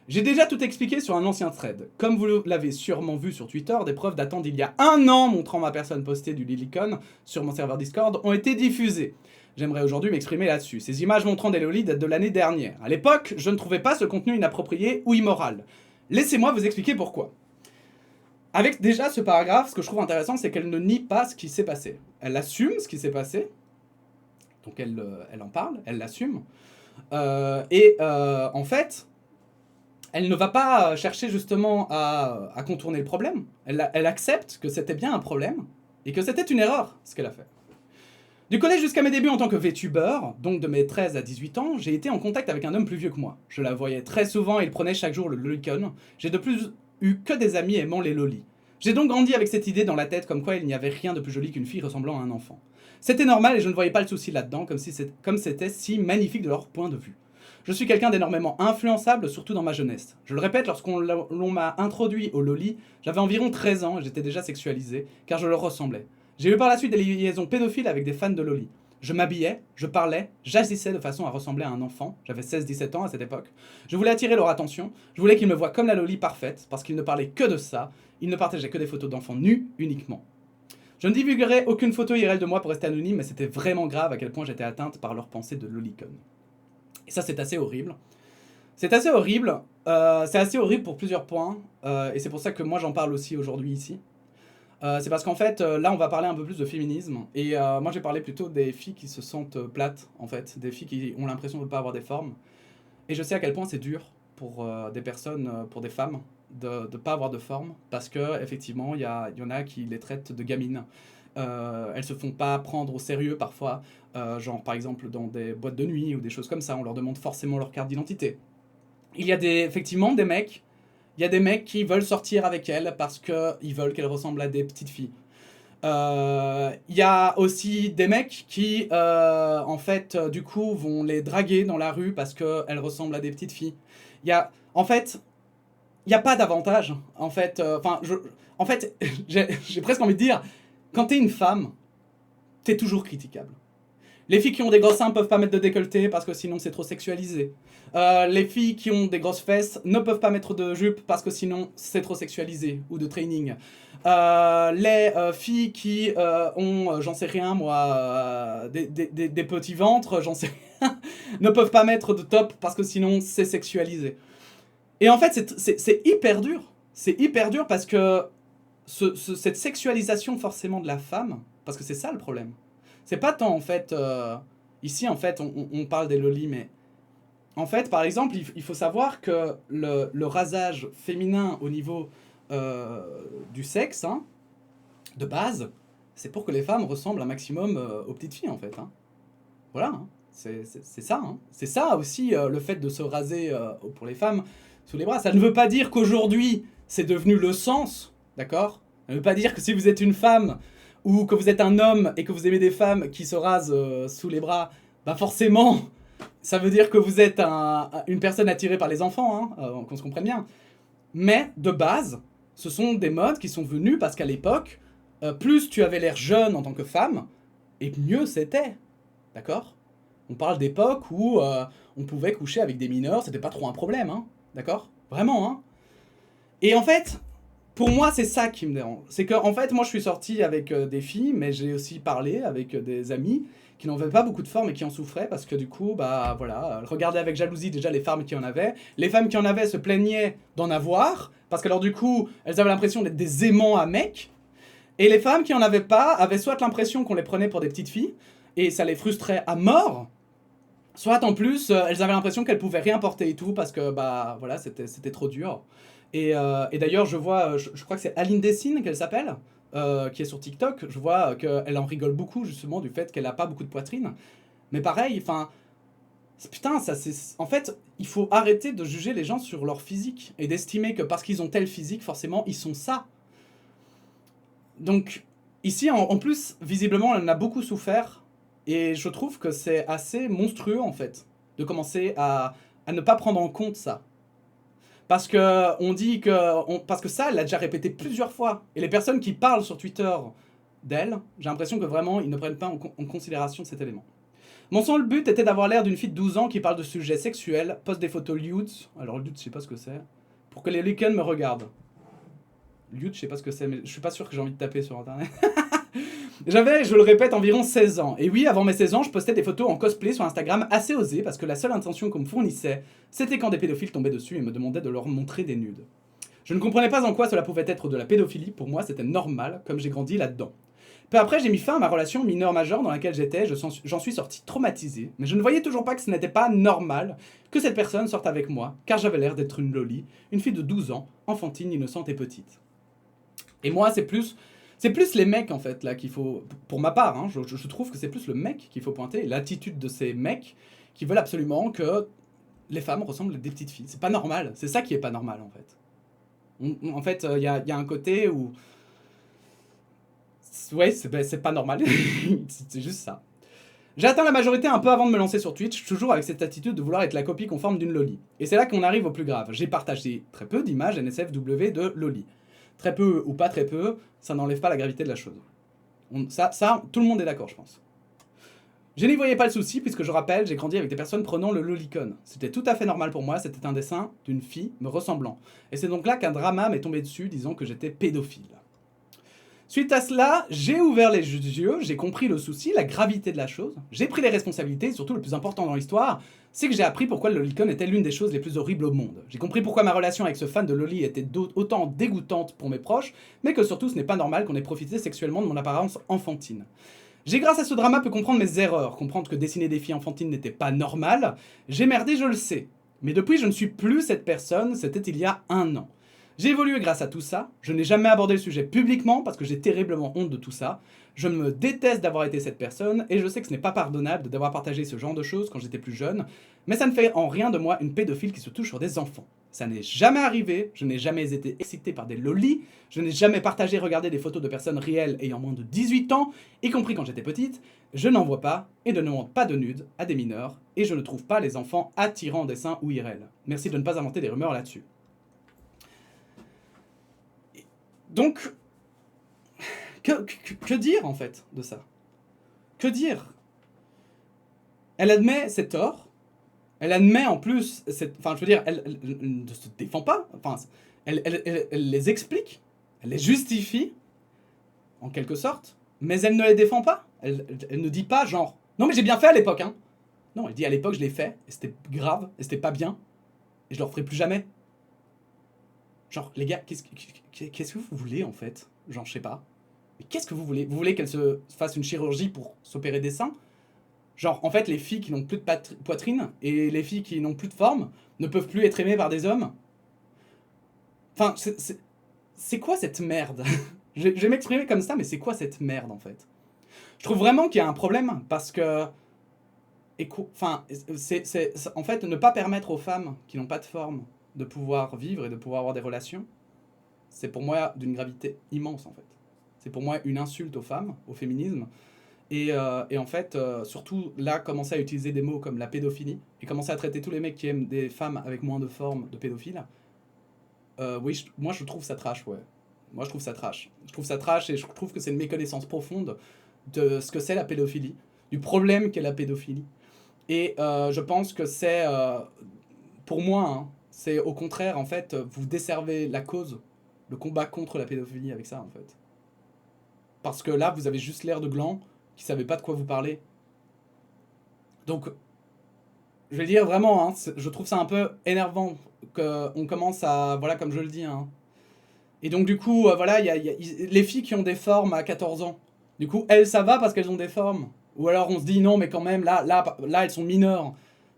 J'ai déjà tout expliqué sur un ancien thread. Comme vous l'avez sûrement vu sur Twitter, des preuves datant d'il y a 1 an montrant ma personne postée du lolicon sur mon serveur Discord ont été diffusées. J'aimerais aujourd'hui m'exprimer là-dessus. Ces images montrant des lolis datent de l'année dernière. À l'époque, je ne trouvais pas ce contenu inapproprié ou immoral. Laissez-moi vous expliquer pourquoi. Avec déjà ce paragraphe, ce que je trouve intéressant, c'est qu'elle ne nie pas ce qui s'est passé. Elle assume ce qui s'est passé. Donc elle en parle, elle l'assume. En fait... elle ne va pas chercher justement à contourner le problème. Elle accepte que c'était bien un problème et que c'était une erreur, ce qu'elle a fait. Du collège jusqu'à mes débuts en tant que VTuber, donc de mes 13 à 18 ans, j'ai été en contact avec un homme plus vieux que moi. Je la voyais très souvent et il prenait chaque jour le lolicon. J'ai de plus eu que des amis aimant les lolis. J'ai donc grandi avec cette idée dans la tête comme quoi il n'y avait rien de plus joli qu'une fille ressemblant à un enfant. C'était normal et je ne voyais pas le souci là-dedans, comme c'était si magnifique de leur point de vue. Je suis quelqu'un d'énormément influençable, surtout dans ma jeunesse. Je le répète, lorsqu'on m'a introduit au loli, j'avais environ 13 ans et j'étais déjà sexualisé, car je leur ressemblais. J'ai eu par la suite des liaisons pédophiles avec des fans de loli. Je m'habillais, je parlais, j'agissais de façon à ressembler à un enfant. J'avais 16-17 ans à cette époque. Je voulais attirer leur attention. Je voulais qu'ils me voient comme la loli parfaite, parce qu'ils ne parlaient que de ça. Ils ne partageaient que des photos d'enfants nus uniquement. Je ne divulguerai aucune photo IRL de moi pour rester anonyme, mais c'était vraiment grave à quel point j'étais atteinte par leur pensée de lolicon. Et ça, c'est assez horrible. C'est assez horrible. C'est assez horrible pour plusieurs points. Et c'est pour ça que moi, j'en parle aussi aujourd'hui ici. C'est parce qu'en fait, là, on va parler un peu plus de féminisme. Et moi, j'ai parlé plutôt des filles qui se sentent plates, en fait. Des filles qui ont l'impression de ne pas avoir des formes. Et je sais à quel point c'est dur pour des personnes, pour des femmes, de ne pas avoir de forme. Parce qu'effectivement, il y en a qui les traitent de gamines. Elles se font pas prendre au sérieux parfois. Genre, par exemple, dans des boîtes de nuit ou des choses comme ça. On leur demande forcément leur carte d'identité. Il y a effectivement des mecs. Il y a des mecs qui veulent sortir avec elles parce qu'ils veulent qu'elles ressemblent à des petites filles. Il y a aussi des mecs qui, en fait, du coup, vont les draguer dans la rue parce qu'elles ressemblent à des petites filles. En fait, il n'y a pas d'avantage. En fait, j'ai presque envie de dire, quand t'es une femme, t'es toujours critiquable. Les filles qui ont des gros seins peuvent pas mettre de décolleté parce que sinon c'est trop sexualisé. Les filles qui ont des grosses fesses ne peuvent pas mettre de jupe parce que sinon c'est trop sexualisé, ou de training. Les filles qui ont, j'en sais rien moi, des petits ventres, j'en sais rien, ne peuvent pas mettre de top parce que sinon c'est sexualisé. Et en fait c'est hyper dur. C'est hyper dur parce que cette sexualisation forcément de la femme, parce que c'est ça le problème. C'est pas tant en fait, ici en fait on parle des lolis, mais en fait par exemple il faut savoir que le rasage féminin au niveau du sexe, hein, de base, c'est pour que les femmes ressemblent un maximum aux petites filles en fait. Hein. Voilà, hein. C'est ça. Hein. C'est ça aussi le fait de se raser pour les femmes sous les bras. Ça ne veut pas dire qu'aujourd'hui c'est devenu le sens, d'accord ? Ça ne veut pas dire que si vous êtes une femme ou que vous êtes un homme et que vous aimez des femmes qui se rasent sous les bras, bah forcément, ça veut dire que vous êtes une personne attirée par les enfants, hein, qu'on se comprenne bien. Mais de base, ce sont des modes qui sont venus parce qu'à l'époque, plus tu avais l'air jeune en tant que femme, et mieux c'était. D'accord ? On parle d'époque où on pouvait coucher avec des mineurs, c'était pas trop un problème, hein. D'accord ? Vraiment, hein. Et en fait, pour moi, c'est ça qui me dérange. C'est que, en fait, moi, je suis sorti avec des filles, mais j'ai aussi parlé avec des amis qui n'avaient pas beaucoup de forme et qui en souffraient parce que, du coup, bah voilà, elles regardaient avec jalousie déjà les femmes qui en avaient. Les femmes qui en avaient se plaignaient d'en avoir parce que, alors, du coup, elles avaient l'impression d'être des aimants à mecs. Et les femmes qui en avaient pas avaient soit l'impression qu'on les prenait pour des petites filles et ça les frustrait à mort. Soit en plus, elles avaient l'impression qu'elles pouvaient rien porter et tout parce que, bah voilà, c'était trop dur. Et d'ailleurs, je vois, je crois que c'est Aline Dessine qu'elle s'appelle, qui est sur TikTok. Je vois qu'elle en rigole beaucoup justement du fait qu'elle a pas beaucoup de poitrine. Mais pareil, enfin, putain, ça c'est. En fait, il faut arrêter de juger les gens sur leur physique et d'estimer que parce qu'ils ont tel physique, forcément, ils sont ça. Donc, ici, en plus, visiblement, elle en a beaucoup souffert. Et je trouve que c'est assez monstrueux, en fait, de commencer à ne pas prendre en compte ça. Parce que on dit que... parce que ça, elle l'a déjà répété plusieurs fois. Et les personnes qui parlent sur Twitter d'elle, j'ai l'impression que vraiment, ils ne prennent pas en considération cet élément. Mon seul but était d'avoir l'air d'une fille de 12 ans qui parle de sujets sexuels, poste des photos lewd. Alors, lewd, je sais pas ce que c'est. Pour que les lickens me regardent. Lewd, je sais pas ce que c'est, mais je suis pas sûr que j'ai envie de taper sur Internet. J'avais, je le répète, environ 16 ans. Et oui, avant mes 16 ans, je postais des photos en cosplay sur Instagram assez osées parce que la seule intention qu'on me fournissait, c'était quand des pédophiles tombaient dessus et me demandaient de leur montrer des nudes. Je ne comprenais pas en quoi cela pouvait être de la pédophilie, pour moi c'était normal, comme j'ai grandi là-dedans. Peu après, j'ai mis fin à ma relation mineure-majeure dans laquelle j'étais, j'en suis sorti traumatisé, mais je ne voyais toujours pas que ce n'était pas normal que cette personne sorte avec moi, car j'avais l'air d'être une loli, une fille de 12 ans, enfantine, innocente et petite. Et moi, c'est plus les mecs, en fait, là, qu'il faut... Pour ma part, hein, je trouve que c'est plus le mec qu'il faut pointer, l'attitude de ces mecs qui veulent absolument que les femmes ressemblent à des petites filles. C'est pas normal. C'est ça qui est pas normal, en fait. En fait, il y a un côté où... Ouais, c'est pas normal. C'est juste ça. J'ai atteint la majorité un peu avant de me lancer sur Twitch, toujours avec cette attitude de vouloir être la copie conforme d'une loli. Et c'est là qu'on arrive au plus grave. J'ai partagé très peu d'images NSFW de loli. Très peu ou pas très peu, ça n'enlève pas la gravité de la chose. Ça, tout le monde est d'accord, je pense. Je n'y voyais pas le souci, puisque je rappelle, j'ai grandi avec des personnes prenant le lolicon. C'était tout à fait normal pour moi, c'était un dessin d'une fille me ressemblant. Et c'est donc là qu'un drama m'est tombé dessus, disant que j'étais pédophile. Suite à cela, j'ai ouvert les yeux, j'ai compris le souci, la gravité de la chose, j'ai pris les responsabilités, et surtout le plus important dans l'histoire, c'est que j'ai appris pourquoi le lolicon était l'une des choses les plus horribles au monde. J'ai compris pourquoi ma relation avec ce fan de loli était autant dégoûtante pour mes proches, mais que surtout ce n'est pas normal qu'on ait profité sexuellement de mon apparence enfantine. J'ai grâce à ce drama pu comprendre mes erreurs, comprendre que dessiner des filles enfantines n'était pas normal. J'ai merdé, je le sais. Mais depuis, je ne suis plus cette personne, c'était il y a 1 an. J'ai évolué grâce à tout ça, je n'ai jamais abordé le sujet publiquement parce que j'ai terriblement honte de tout ça. Je me déteste d'avoir été cette personne et je sais que ce n'est pas pardonnable d'avoir partagé ce genre de choses quand j'étais plus jeune, mais ça ne fait en rien de moi une pédophile qui se touche sur des enfants. Ça n'est jamais arrivé, je n'ai jamais été excité par des lolis, je n'ai jamais partagé regardé des photos de personnes réelles ayant moins de 18 ans, y compris quand j'étais petite, je n'en vois pas et ne demande pas de nudes à des mineurs, et je ne trouve pas les enfants attirants en dessin ou IRL. Merci de ne pas inventer des rumeurs là-dessus. Donc, que dire en fait de ça? Que dire? Elle admet ses torts, elle admet en plus, enfin je veux dire, elle ne se défend pas, enfin, elle les explique, elle les justifie, en quelque sorte, mais elle ne les défend pas. Elle ne dit pas genre, non mais j'ai bien fait à l'époque, hein. Non, elle dit à l'époque je l'ai fait, et c'était grave, et c'était pas bien, et je le referai plus jamais. Genre, les gars, qu'est-ce que vous voulez en fait? Genre, je sais pas. Mais qu'est-ce que vous voulez? Vous voulez qu'elle se fasse une chirurgie pour s'opérer des seins? Genre, en fait, les filles qui n'ont plus de poitrine et les filles qui n'ont plus de forme ne peuvent plus être aimées par des hommes? Enfin, c'est quoi cette merde? Je vais m'exprimer comme ça, mais c'est quoi cette merde en fait? Je trouve vraiment qu'il y a un problème parce que. Enfin, en fait, ne pas permettre aux femmes qui n'ont pas de forme de pouvoir vivre et de pouvoir avoir des relations, c'est pour moi d'une gravité immense en fait. C'est pour moi une insulte aux femmes, au féminisme. Et en fait, surtout là, commencer à utiliser des mots comme la pédophilie et commencer à traiter tous les mecs qui aiment des femmes avec moins de forme de pédophiles. Oui, moi je trouve ça trash, ouais. Moi je trouve ça trash. Je trouve ça trash et je trouve que c'est une méconnaissance profonde de ce que c'est la pédophilie, du problème qu'est la pédophilie. Et je pense que c'est, pour moi, hein, c'est au contraire, en fait, vous desservez la cause, le combat contre la pédophilie avec ça, en fait. Parce que là, vous avez juste l'air de glands qui ne savaient pas de quoi vous parler. Donc, je vais dire vraiment, hein, je trouve ça un peu énervant qu'on commence à, voilà, comme je le dis. Hein. Et donc, du coup, voilà, y a les filles qui ont des formes à 14 ans. Du coup, elles, ça va parce qu'elles ont des formes. Ou alors on se dit non, mais quand même, là elles sont mineures.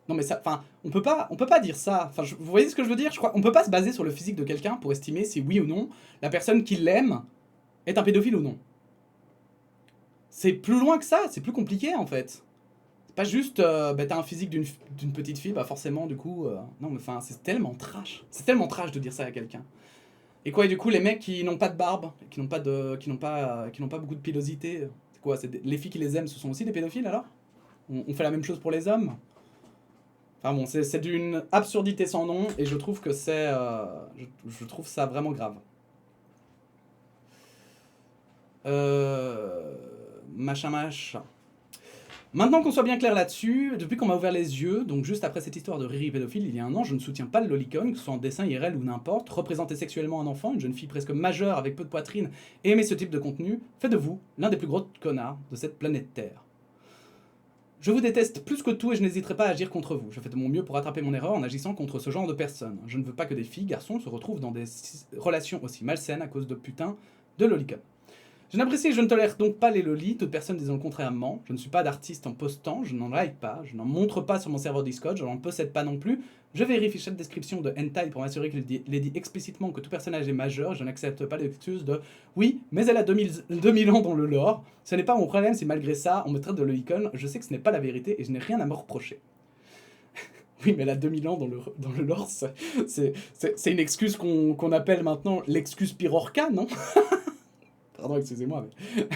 Non mais ça, enfin, on peut pas dire ça. Enfin, vous voyez ce que je veux dire? Je crois, on peut pas se baser sur le physique de quelqu'un pour estimer si oui ou non la personne qui l'aime est un pédophile ou non. C'est plus loin que ça, c'est plus compliqué en fait. C'est pas juste, t'as un physique d'une petite fille, bah forcément du coup, non mais enfin, c'est tellement trash. C'est tellement trash de dire ça à quelqu'un. Et quoi, et du coup, les mecs qui n'ont pas de barbe, qui n'ont pas beaucoup de pilosité, c'est quoi? Les filles qui les aiment, ce sont aussi des pédophiles alors? On fait la même chose pour les hommes? Enfin bon, c'est d'une absurdité sans nom, et je trouve que c'est... je trouve ça vraiment grave. Machin. Maintenant qu'on soit bien clair là-dessus, depuis qu'on m'a ouvert les yeux, donc juste après cette histoire de Riri pédophile il y a 1 an, je ne soutiens pas le lolicon, que ce soit en dessin IRL ou n'importe. Représenter sexuellement un enfant, une jeune fille presque majeure avec peu de poitrine, et aimer ce type de contenu, fait de vous l'un des plus gros connards de cette planète Terre. Je vous déteste plus que tout et je n'hésiterai pas à agir contre vous. Je fais de mon mieux pour rattraper mon erreur en agissant contre ce genre de personnes. Je ne veux pas que des filles, garçons se retrouvent dans des relations aussi malsaines à cause de putain de lolicon. Je n'apprécie et je ne tolère donc pas les lolis, toute personne disant le contraire ment. Je ne suis pas d'artiste en postant, je n'en like pas, je n'en montre pas sur mon serveur Discord, je n'en possède pas non plus. Je vérifie chaque description de hentai pour m'assurer qu'il est dit explicitement que tout personnage est majeur, je n'accepte pas l'excuse de « oui, mais elle a 2000 ans dans le lore, ce n'est pas mon problème si malgré ça on me traite de lolicon, je sais que ce n'est pas la vérité et je n'ai rien à me reprocher. » Oui, mais elle a 2000 ans dans le lore, c'est une excuse qu'on appelle maintenant l'excuse Pyrorca, non? Pardon, excusez-moi, mais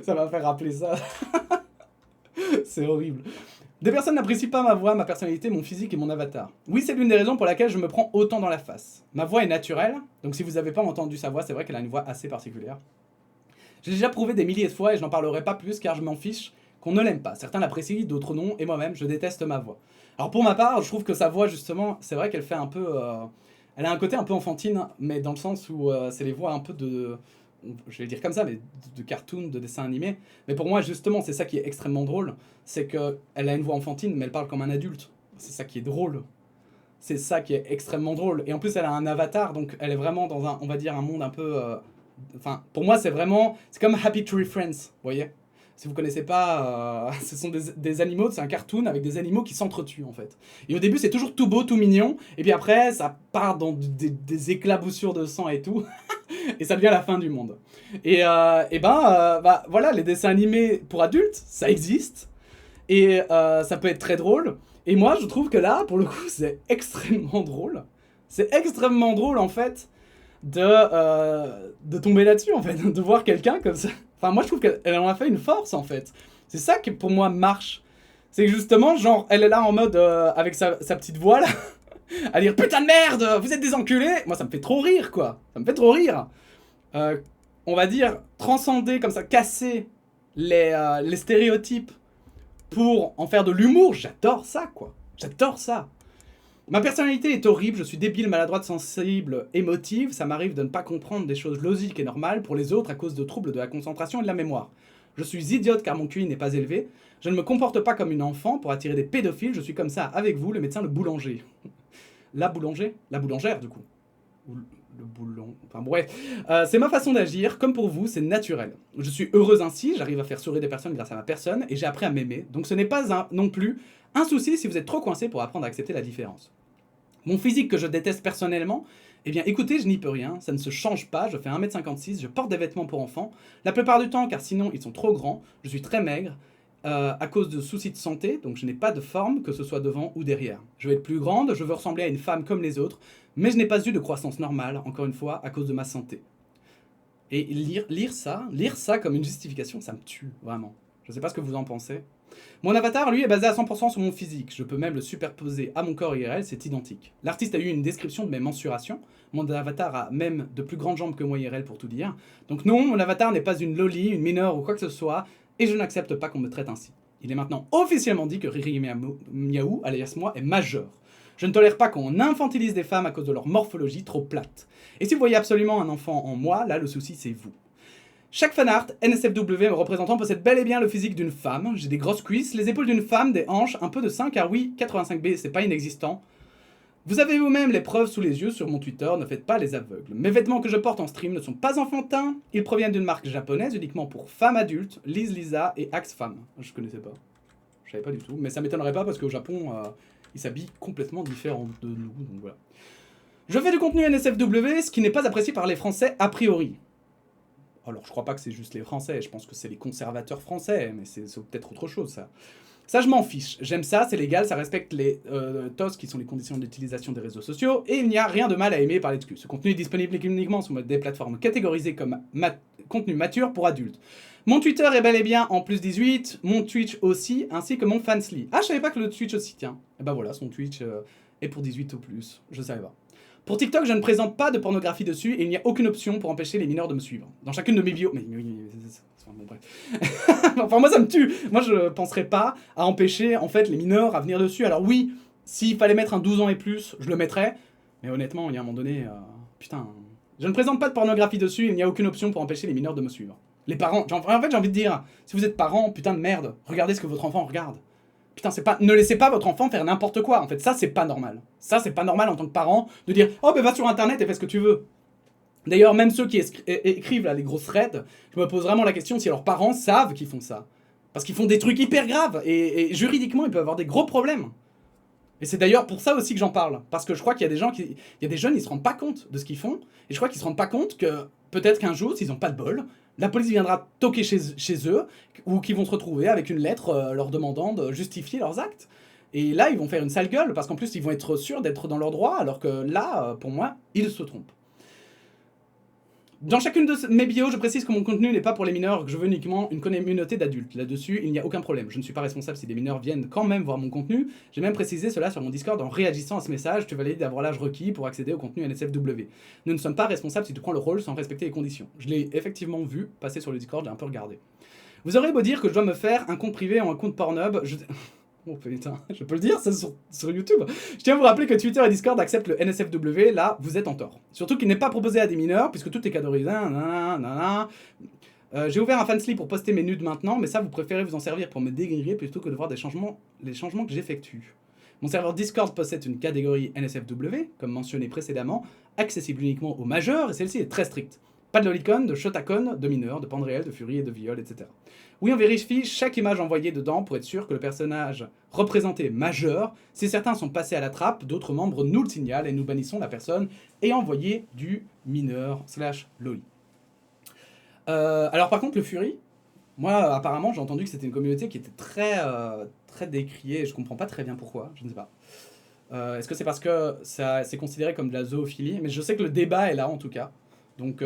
ça m'a fait rappeler ça. C'est horrible. Des personnes n'apprécient pas ma voix, ma personnalité, mon physique et mon avatar. Oui, c'est l'une des raisons pour laquelle je me prends autant dans la face. Ma voix est naturelle, donc si vous n'avez pas entendu sa voix, c'est vrai qu'elle a une voix assez particulière. J'ai déjà prouvé des milliers de fois et je n'en parlerai pas plus car je m'en fiche qu'on ne l'aime pas. Certains l'apprécient, d'autres non, et moi-même, je déteste ma voix. Alors pour ma part, je trouve que sa voix, justement, c'est vrai qu'elle fait un peu... elle a un côté un peu enfantine, mais dans le sens où c'est les voix un peu de... Je vais le dire comme ça, mais de cartoon, de dessin animé. Mais pour moi, justement, c'est ça qui est extrêmement drôle. C'est qu'elle a une voix enfantine, mais elle parle comme un adulte. C'est ça qui est drôle. C'est ça qui est extrêmement drôle. Et en plus, elle a un avatar, donc elle est vraiment dans un, on va dire, un monde un peu... Enfin, pour moi, c'est vraiment... C'est comme Happy Tree Friends, vous voyez? Si vous connaissez pas, ce sont des animaux, c'est un cartoon avec des animaux qui s'entretuent en fait. Et au début c'est toujours tout beau, tout mignon, et puis après ça part dans des éclaboussures de sang et tout, et ça devient la fin du monde. Bah voilà, les dessins animés pour adultes, ça existe, et ça peut être très drôle, et moi je trouve que là, pour le coup, c'est extrêmement drôle. C'est extrêmement drôle en fait de tomber là-dessus en fait, de voir quelqu'un comme ça. Enfin, moi, je trouve qu'elle en a fait une force, en fait. C'est ça qui, pour moi, marche. C'est que justement, genre, elle est là en mode, avec sa petite voix, là, à dire « Putain de merde, vous êtes des enculés !» Moi, ça me fait trop rire, quoi. Ça me fait trop rire. On va dire, transcender, comme ça, casser les stéréotypes pour en faire de l'humour. J'adore ça, quoi. J'adore ça. Ma personnalité est horrible, je suis débile, maladroite, sensible, émotive, ça m'arrive de ne pas comprendre des choses logiques et normales pour les autres à cause de troubles de la concentration et de la mémoire. Je suis idiote car mon QI n'est pas élevé, je ne me comporte pas comme une enfant pour attirer des pédophiles, je suis comme ça avec vous, le médecin, le boulanger. La boulangère du coup. Ou le boulon... Enfin bref, c'est ma façon d'agir, comme pour vous, c'est naturel. Je suis heureuse ainsi, j'arrive à faire sourire des personnes grâce à ma personne, et j'ai appris à m'aimer, donc ce n'est pas non plus un souci si vous êtes trop coincé pour apprendre à accepter la différence. Mon physique que je déteste personnellement, eh bien écoutez, je n'y peux rien, ça ne se change pas, je fais 1m56, je porte des vêtements pour enfants, la plupart du temps car sinon ils sont trop grands, je suis très maigre, à cause de soucis de santé, donc je n'ai pas de forme, que ce soit devant ou derrière. Je veux être plus grande, je veux ressembler à une femme comme les autres, mais je n'ai pas eu de croissance normale, encore une fois, à cause de ma santé. Et lire ça comme une justification, ça me tue, vraiment. Je sais pas ce que vous en pensez. Mon avatar, lui, est basé à 100% sur mon physique. Je peux même le superposer à mon corps IRL, c'est identique. L'artiste a eu une description de mes mensurations. Mon avatar a même de plus grandes jambes que moi IRL, pour tout dire. Donc non, mon avatar n'est pas une loli, une mineure ou quoi que ce soit, et je n'accepte pas qu'on me traite ainsi. Il est maintenant officiellement dit que Riri Miaou, alias moi, est majeur. Je ne tolère pas qu'on infantilise des femmes à cause de leur morphologie trop plate. Et si vous voyez absolument un enfant en moi, là le souci c'est vous. Chaque fanart, NSFW me représentant possède bel et bien le physique d'une femme. J'ai des grosses cuisses, les épaules d'une femme, des hanches, un peu de sein, car oui, 85B c'est pas inexistant. Vous avez vous-même les preuves sous les yeux sur mon Twitter, ne faites pas les aveugles. Mes vêtements que je porte en stream ne sont pas enfantins, ils proviennent d'une marque japonaise uniquement pour femmes adultes, Liz Lisa et Axe Femme. Je connaissais pas, je savais pas du tout, mais ça m'étonnerait pas parce qu'au Japon, ils s'habillent complètement différents de nous, donc voilà. Je fais du contenu NSFW, ce qui n'est pas apprécié par les Français a priori. Alors, je crois pas que c'est juste les Français, je pense que c'est les conservateurs français, mais c'est peut-être autre chose, ça. Ça, je m'en fiche. J'aime ça, c'est légal, ça respecte les TOS, qui sont les conditions d'utilisation des réseaux sociaux, et il n'y a rien de mal à aimer parler de cul. Ce contenu est disponible uniquement sur des plateformes catégorisées comme contenu mature pour adultes. Mon Twitter est bel et bien en plus 18, mon Twitch aussi, ainsi que mon Fansly. Ah, je savais pas que le Twitch aussi, tiens. Et bah voilà, son Twitch est pour 18 ou plus, je savais pas. Pour TikTok, je ne présente pas de pornographie dessus et il n'y a aucune option pour empêcher les mineurs de me suivre. Dans chacune de mes bios... Mais bon, bref. Enfin, moi, ça me tue. Moi, je penserais pas à empêcher, en fait, les mineurs à venir dessus. Alors oui, s'il fallait mettre un 12 ans et plus, je le mettrais. Mais honnêtement, il y a un moment donné... putain... Je ne présente pas de pornographie dessus et il n'y a aucune option pour empêcher les mineurs de me suivre. Les parents... En fait, j'ai envie de dire, si vous êtes parents, putain de merde, regardez ce que votre enfant regarde. Putain, c'est pas... Ne laissez pas votre enfant faire n'importe quoi. En fait, ça, c'est pas normal. Ça, c'est pas normal en tant que parent de dire « Oh, ben va sur Internet et fais ce que tu veux. » D'ailleurs, même ceux qui écrivent là les grosses threads, je me pose vraiment la question si leurs parents savent qu'ils font ça. Parce qu'ils font des trucs hyper graves et juridiquement, ils peuvent avoir des gros problèmes. Et c'est d'ailleurs pour ça aussi que j'en parle. Parce que je crois qu'il y a des gens qui... Il y a des jeunes, ils se rendent pas compte de ce qu'ils font. Et je crois qu'ils se rendent pas compte que peut-être qu'un jour, s'ils ont pas de bol, la police viendra toquer chez eux ou qu'ils vont se retrouver avec une lettre leur demandant de justifier leurs actes. Et là, ils vont faire une sale gueule, parce qu'en plus, ils vont être sûrs d'être dans leur droit, alors que là, pour moi, ils se trompent. Dans chacune de mes bios, je précise que mon contenu n'est pas pour les mineurs, que je veux uniquement une communauté d'adultes. Là-dessus, il n'y a aucun problème. Je ne suis pas responsable si des mineurs viennent quand même voir mon contenu. J'ai même précisé cela sur mon Discord en réagissant à ce message. Tu valides d'avoir l'âge requis pour accéder au contenu NSFW. Nous ne sommes pas responsables si tu prends le rôle sans respecter les conditions. Je l'ai effectivement vu passer sur le Discord, j'ai un peu regardé. Vous aurez beau dire que je dois me faire un compte privé ou un compte Pornhub, Oh putain, je peux le dire ça sur YouTube. Je tiens à vous rappeler que Twitter et Discord acceptent le NSFW, là, vous êtes en tort. Surtout qu'il n'est pas proposé à des mineurs, puisque tout est catégorisé, j'ai ouvert un fansly pour poster mes nudes maintenant, mais ça, vous préférez vous en servir pour me dégriller plutôt que de voir les changements que j'effectue. Mon serveur Discord possède une catégorie NSFW, comme mentionné précédemment, accessible uniquement aux majeurs, et celle-ci est très stricte. Pas de lolicon, de shotacon, de mineurs, de pente réelle, de furie et de viol, etc. Oui, on vérifie chaque image envoyée dedans pour être sûr que le personnage représenté est majeur. Si certains sont passés à la trappe, d'autres membres nous le signalent et nous bannissons la personne ayant envoyé du mineur / loli. Alors par contre, le furie, moi apparemment j'ai entendu que c'était une communauté qui était très décriée, je comprends pas très bien pourquoi, je ne sais pas. Est-ce que c'est parce que c'est considéré comme de la zoophilie? Mais je sais que le débat est là en tout cas. Donc,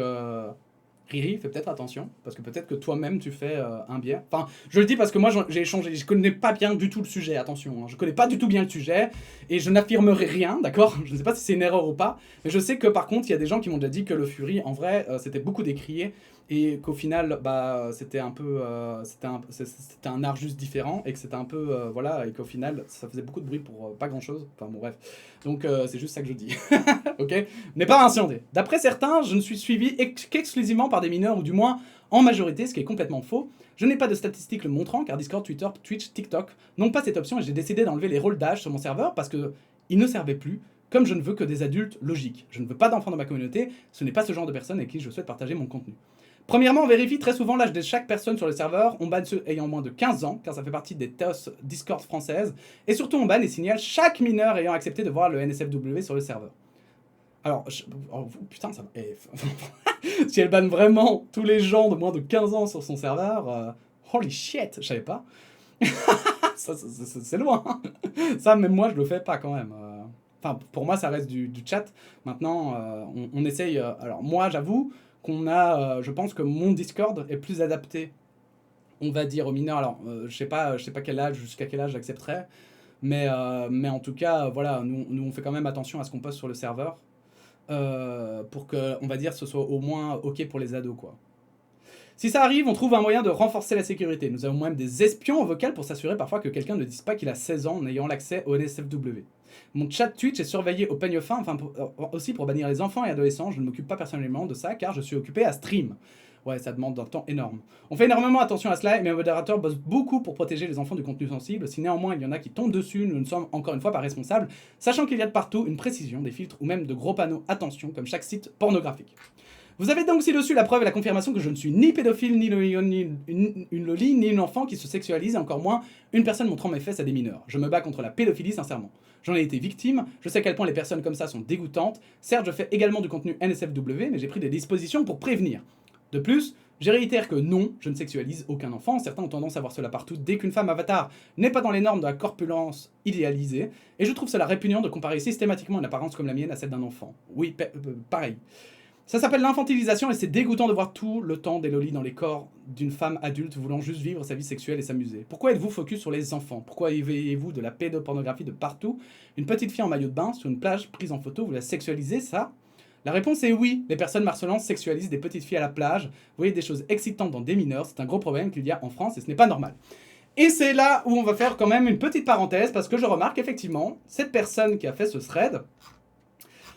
Riri, fais peut-être attention, parce que peut-être que toi-même tu fais un biais. Enfin, je le dis parce que moi j'ai échangé, je connais pas bien du tout le sujet, attention, hein, je connais pas du tout bien le sujet, et je n'affirmerai rien, d'accord? Je ne sais pas si c'est une erreur ou pas, mais je sais que par contre, il y a des gens qui m'ont déjà dit que le Fury, en vrai, c'était beaucoup décrié, et qu'au final, bah, c'était un peu, c'était un art juste différent, et que c'était un peu, voilà, et qu'au final, ça faisait beaucoup de bruit pour pas grand-chose, enfin bon bref. Donc c'est juste ça que je dis, ok? N'est pas incendié. D'après certains, je ne suis suivi qu'exclusivement par des mineurs, ou du moins en majorité, ce qui est complètement faux. Je n'ai pas de statistiques le montrant, car Discord, Twitter, Twitch, TikTok n'ont pas cette option, et j'ai décidé d'enlever les rôles d'âge sur mon serveur parce qu'ils ne servaient plus, comme je ne veux que des adultes logiques. Je ne veux pas d'enfants dans ma communauté, ce n'est pas ce genre de personnes avec qui je souhaite partager mon contenu. Premièrement, on vérifie très souvent l'âge de chaque personne sur le serveur, on banne ceux ayant moins de 15 ans, car ça fait partie des TOS Discord françaises, et surtout on banne et signale chaque mineur ayant accepté de voir le NSFW sur le serveur. Alors, putain, ça si elle banne vraiment tous les gens de moins de 15 ans sur son serveur, holy shit, je savais pas. C'est loin. Ça, même moi, je le fais pas quand même. Enfin, pour moi, ça reste du chat. Maintenant, on essaye... alors, moi, j'avoue qu'on a... je pense que mon Discord est plus adapté, on va dire, aux mineurs. Alors, je sais pas quel âge, jusqu'à quel âge j'accepterais. Mais en tout cas, voilà, nous, on fait quand même attention à ce qu'on poste sur le serveur. Pour que, on va dire, ce soit au moins ok pour les ados, quoi. Si ça arrive, on trouve un moyen de renforcer la sécurité. Nous avons même des espions en vocal pour s'assurer parfois que quelqu'un ne dise pas qu'il a 16 ans en ayant l'accès au NSFW. Mon chat Twitch est surveillé au peigne fin, aussi pour bannir les enfants et adolescents. Je ne m'occupe pas personnellement de ça car je suis occupé à stream. Ouais, ça demande un temps énorme. On fait énormément attention à cela et mes modérateurs bossent beaucoup pour protéger les enfants du contenu sensible. Si néanmoins il y en a qui tombent dessus, nous ne sommes encore une fois pas responsables, sachant qu'il y a de partout une précision, des filtres ou même de gros panneaux attention comme chaque site pornographique. Vous avez donc ci-dessus la preuve et la confirmation que je ne suis ni pédophile, ni une loli, ni une enfant qui se sexualise, et encore moins une personne montrant mes fesses à des mineurs. Je me bats contre la pédophilie sincèrement. J'en ai été victime, je sais à quel point les personnes comme ça sont dégoûtantes. Certes, je fais également du contenu NSFW, mais j'ai pris des dispositions pour prévenir. De plus, je réitère que non, je ne sexualise aucun enfant. Certains ont tendance à voir cela partout dès qu'une femme avatar n'est pas dans les normes de la corpulence idéalisée, et je trouve cela répugnant de comparer systématiquement une apparence comme la mienne à celle d'un enfant. Oui, pareil. Ça s'appelle l'infantilisation et c'est dégoûtant de voir tout le temps des lolis dans les corps d'une femme adulte voulant juste vivre sa vie sexuelle et s'amuser. Pourquoi êtes-vous focus sur les enfants? Pourquoi éveillez-vous de la pédopornographie de partout? Une petite fille en maillot de bain sur une plage prise en photo, vous la sexualisez, ça? La réponse est oui, les personnes harcelantes sexualisent des petites filles à la plage. Vous voyez des choses excitantes dans des mineurs, c'est un gros problème qu'il y a en France et ce n'est pas normal. Et c'est là où on va faire quand même une petite parenthèse parce que je remarque effectivement, cette personne qui a fait ce thread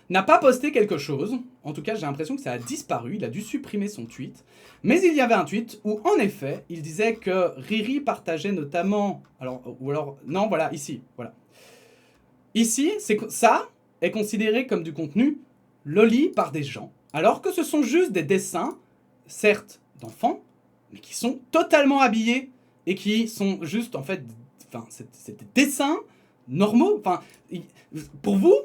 n'a pas posté quelque chose, en tout cas j'ai l'impression que ça a disparu, il a dû supprimer son tweet, mais il y avait un tweet où en effet, il disait que Riri partageait notamment, non voilà, ici, voilà. Ici, ça est considéré comme du contenu loli par des gens, alors que ce sont juste des dessins, certes d'enfants, mais qui sont totalement habillés, et qui sont juste en fait, enfin c'est des dessins normaux, enfin, pour vous,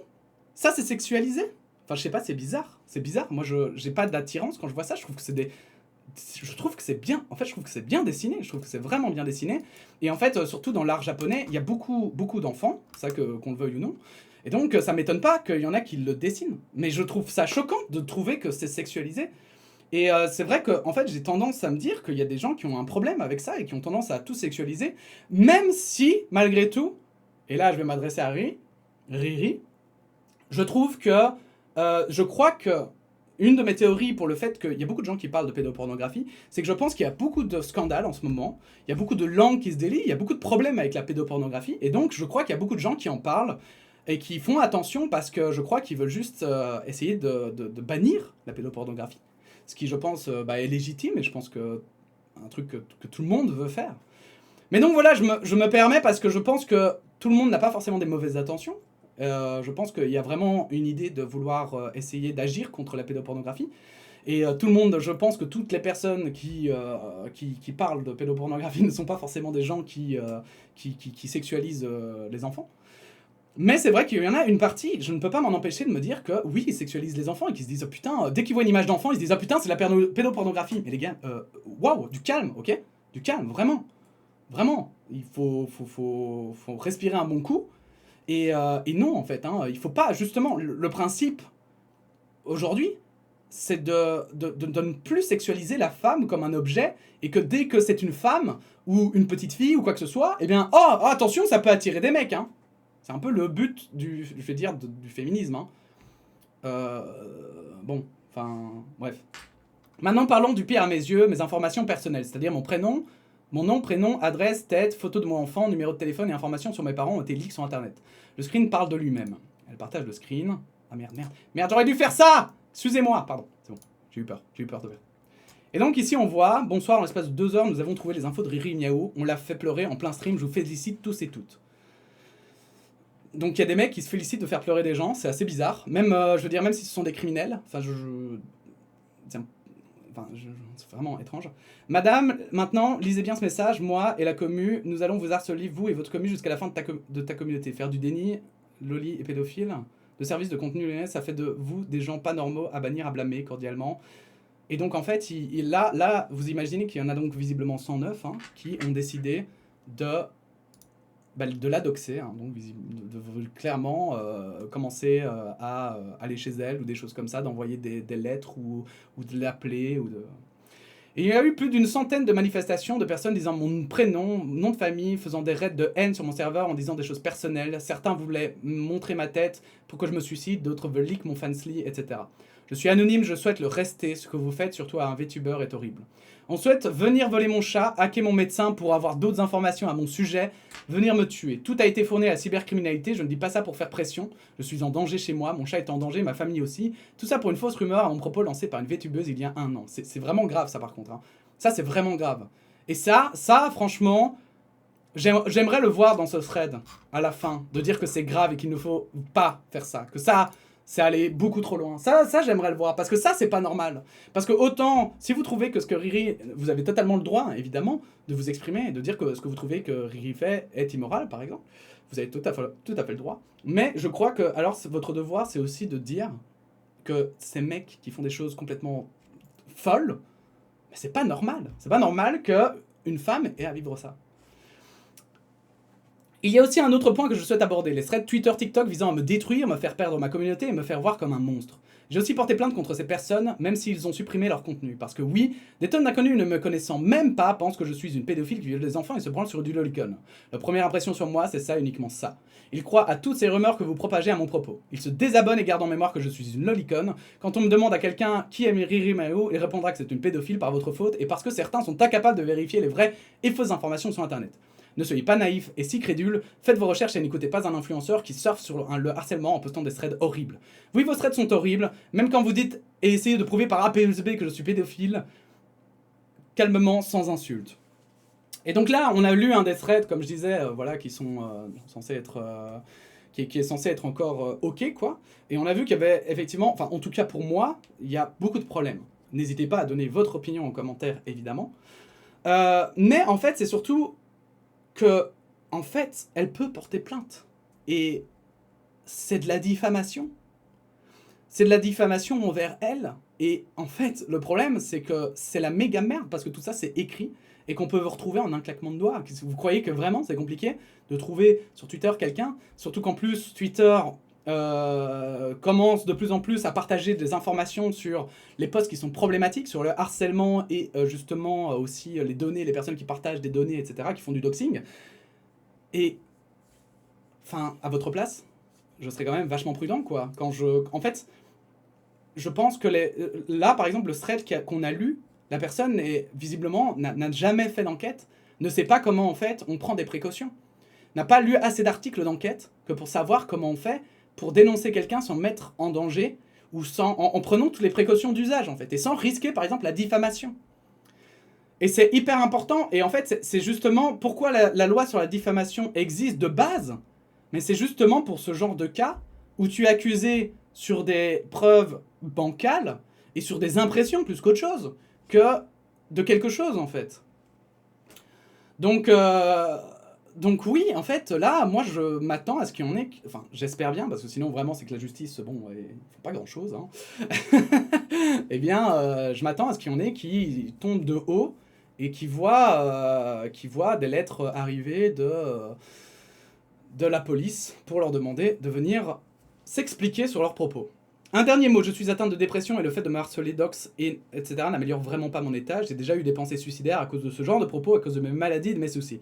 ça, c'est sexualisé? Enfin, je sais pas, c'est bizarre. C'est bizarre. Moi, j'ai pas d'attirance quand je vois ça. Je trouve que c'est des... je trouve que c'est bien. En fait, je trouve que c'est bien dessiné. Je trouve que c'est vraiment bien dessiné. Et en fait, surtout dans l'art japonais, il y a beaucoup, beaucoup d'enfants, ça qu'on le veuille ou non. Et donc, ça m'étonne pas qu'il y en a qui le dessinent. Mais je trouve ça choquant de trouver que c'est sexualisé. Et c'est vrai que, en fait, j'ai tendance à me dire qu'il y a des gens qui ont un problème avec ça et qui ont tendance à tout sexualiser, même si, malgré tout, et là, je vais m'adresser à Riri, je trouve que, je crois que une de mes théories pour le fait qu'il y a beaucoup de gens qui parlent de pédopornographie, c'est que je pense qu'il y a beaucoup de scandales en ce moment, il y a beaucoup de langues qui se délient, il y a beaucoup de problèmes avec la pédopornographie, et donc je crois qu'il y a beaucoup de gens qui en parlent et qui font attention parce que je crois qu'ils veulent juste essayer de bannir la pédopornographie. Ce qui, je pense, est légitime, et je pense que un truc que tout le monde veut faire. Mais donc voilà, je me permets parce que je pense que tout le monde n'a pas forcément des mauvaises intentions. Je pense qu'il y a vraiment une idée de vouloir essayer d'agir contre la pédopornographie. Et tout le monde, je pense que toutes les personnes qui parlent de pédopornographie ne sont pas forcément des gens qui sexualisent les enfants. Mais c'est vrai qu'il y en a une partie, je ne peux pas m'en empêcher de me dire que oui, ils sexualisent les enfants et qu'ils se disent oh putain, dès qu'ils voient une image d'enfant, ils se disent oh putain, c'est la pédopornographie. Mais les gars, waouh, du calme, ok? Du calme, vraiment. Vraiment. Il faut respirer un bon coup. Et non, en fait, il faut pas, justement, le principe, aujourd'hui, c'est de ne plus sexualiser la femme comme un objet, et que dès que c'est une femme, ou une petite fille, ou quoi que ce soit, eh bien, attention, ça peut attirer des mecs, hein. C'est un peu le but du féminisme, hein. Bon, enfin, bref. Maintenant, parlons du pire à mes yeux, mes informations personnelles, c'est-à-dire mon prénom, mon nom, prénom, adresse, tête, photo de mon enfant, numéro de téléphone et informations sur mes parents ont été leaks sur internet. Le screen parle de lui-même. Elle partage le screen. Ah merde, j'aurais dû faire ça! Excusez-moi, pardon, c'est bon, j'ai eu peur de faire. Et donc ici on voit, bonsoir, en l'espace de 2 heures, nous avons trouvé les infos de Riri Miao, on l'a fait pleurer en plein stream, je vous félicite tous et toutes. Donc il y a des mecs qui se félicitent de faire pleurer des gens, c'est assez bizarre. Même, je veux dire, même si ce sont des criminels, enfin c'est vraiment étrange. Madame, maintenant, lisez bien ce message, moi et la commu, nous allons vous harceler, vous et votre commu, jusqu'à la fin de ta communauté. Faire du déni, loli et pédophile, de service de contenu, ça fait de vous des gens pas normaux à bannir, à blâmer cordialement. Et donc en fait, là, vous imaginez qu'il y en a donc visiblement 109 qui ont décidé de la doxer, donc de clairement commencer à aller chez elle ou des choses comme ça, d'envoyer des lettres ou de l'appeler. Et il y a eu plus d'une centaine de manifestations de personnes disant mon prénom, nom de famille, faisant des raids de haine sur mon serveur en disant des choses personnelles. Certains voulaient montrer ma tête pour que je me suicide, d'autres veulent leak mon fansly, etc. Je suis anonyme, je souhaite le rester. Ce que vous faites, surtout à un VTuber, est horrible. On souhaite venir voler mon chat, hacker mon médecin pour avoir d'autres informations à mon sujet, venir me tuer. Tout a été fourni à la cybercriminalité, je ne dis pas ça pour faire pression. Je suis en danger chez moi, mon chat est en danger, ma famille aussi. Tout ça pour une fausse rumeur à mon propos lancée par une VTubeuse il y a 1 an. C'est vraiment grave ça par contre. Ça c'est vraiment grave. Et ça franchement, j'aimerais le voir dans ce thread à la fin, de dire que c'est grave et qu'il ne faut pas faire ça. Que ça... c'est aller beaucoup trop loin. Ça j'aimerais le voir, parce que ça, c'est pas normal. Parce que autant, si vous trouvez que ce que Riri... vous avez totalement le droit, évidemment, de vous exprimer et de dire que ce que vous trouvez que Riri fait est immoral, par exemple. Vous avez tout à fait le droit. Mais je crois que, alors, votre devoir, c'est aussi de dire que ces mecs qui font des choses complètement folles, mais c'est pas normal. C'est pas normal qu'une femme ait à vivre ça. Il y a aussi un autre point que je souhaite aborder, les threads Twitter, TikTok visant à me détruire, me faire perdre ma communauté et me faire voir comme un monstre. J'ai aussi porté plainte contre ces personnes, même s'ils ont supprimé leur contenu. Parce que oui, des tonnes d'inconnus ne me connaissant même pas pensent que je suis une pédophile qui viole des enfants et se branle sur du lolicon. La première impression sur moi, c'est ça, uniquement ça. Ils croient à toutes ces rumeurs que vous propagez à mon propos. Ils se désabonnent et gardent en mémoire que je suis une lolicon. Quand on me demande à quelqu'un qui aime Riri Miao, il répondra que c'est une pédophile par votre faute et parce que certains sont incapables de vérifier les vraies et fausses informations sur internet. Ne soyez pas naïfs et si crédules, faites vos recherches et n'écoutez pas un influenceur qui surfe sur le harcèlement en postant des threads horribles. Oui, vos threads sont horribles, même quand vous dites et essayez de prouver par A plus B que je suis pédophile, calmement, sans insulte. Et donc là, on a lu un des threads, comme je disais, qui sont censés être... qui est censé être encore ok, quoi. Et on a vu qu'il y avait effectivement, enfin en tout cas pour moi, il y a beaucoup de problèmes. N'hésitez pas à donner votre opinion en commentaire, évidemment. Mais en fait, c'est surtout que, en fait, elle peut porter plainte. Et c'est de la diffamation. c'est de la diffamation envers elle. Et en fait, le problème, c'est que c'est la méga merde, parce que tout ça, c'est écrit, et qu'on peut retrouver en un claquement de doigts. Vous croyez que vraiment, c'est compliqué de trouver sur Twitter quelqu'un? Surtout qu'en plus, Twitter commence de plus en plus à partager des informations sur les posts qui sont problématiques, sur le harcèlement et justement aussi les données, les personnes qui partagent des données, etc., qui font du doxing. Et, enfin, à votre place, je serais quand même vachement prudent, quoi. En fait, je pense que là, par exemple, le thread qu'on a lu, la personne visiblement n'a jamais fait d'enquête, ne sait pas comment, en fait, on prend des précautions. N'a pas lu assez d'articles d'enquête que pour savoir comment on fait pour dénoncer quelqu'un sans mettre en danger ou en prenant toutes les précautions d'usage, en fait, et sans risquer, par exemple, la diffamation. Et c'est hyper important, et en fait, c'est justement pourquoi la loi sur la diffamation existe de base, mais c'est justement pour ce genre de cas où tu es accusé sur des preuves bancales et sur des impressions plus qu'autre chose, que de quelque chose, en fait. Donc oui, en fait, là, moi, je m'attends à ce qu'il y en ait... Enfin, j'espère bien, parce que sinon, vraiment, c'est que la justice, bon, ils font pas grand-chose, hein. Eh bien, je m'attends à ce qu'il y en ait qui tombent de haut et qui voient des lettres arriver de la police pour leur demander de venir s'expliquer sur leurs propos. Un dernier mot, je suis atteinte de dépression et le fait de me harceler, dox, etc. n'améliore vraiment pas mon état. J'ai déjà eu des pensées suicidaires à cause de ce genre de propos, à cause de mes maladies et de mes soucis.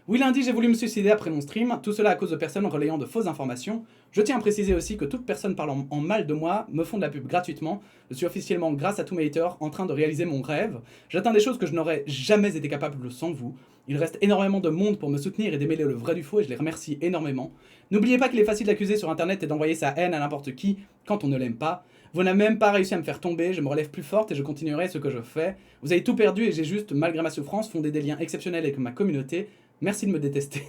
Oui, lundi, j'ai voulu me suicider après mon stream, tout cela à cause de personnes relayant de fausses informations. Je tiens à préciser aussi que toute personne parlant en mal de moi me font de la pub gratuitement. Je suis officiellement, grâce à tous mes haters, en train de réaliser mon rêve. J'atteins des choses que je n'aurais jamais été capable sans vous. Il reste énormément de monde pour me soutenir et démêler le vrai du faux et je les remercie énormément. N'oubliez pas qu'il est facile d'accuser sur internet et d'envoyer sa haine à n'importe qui quand on ne l'aime pas. Vous n'avez même pas réussi à me faire tomber, je me relève plus forte et je continuerai ce que je fais. Vous avez tout perdu et j'ai juste, malgré ma souffrance, fondé des liens exceptionnels avec ma communauté. Merci de me détester.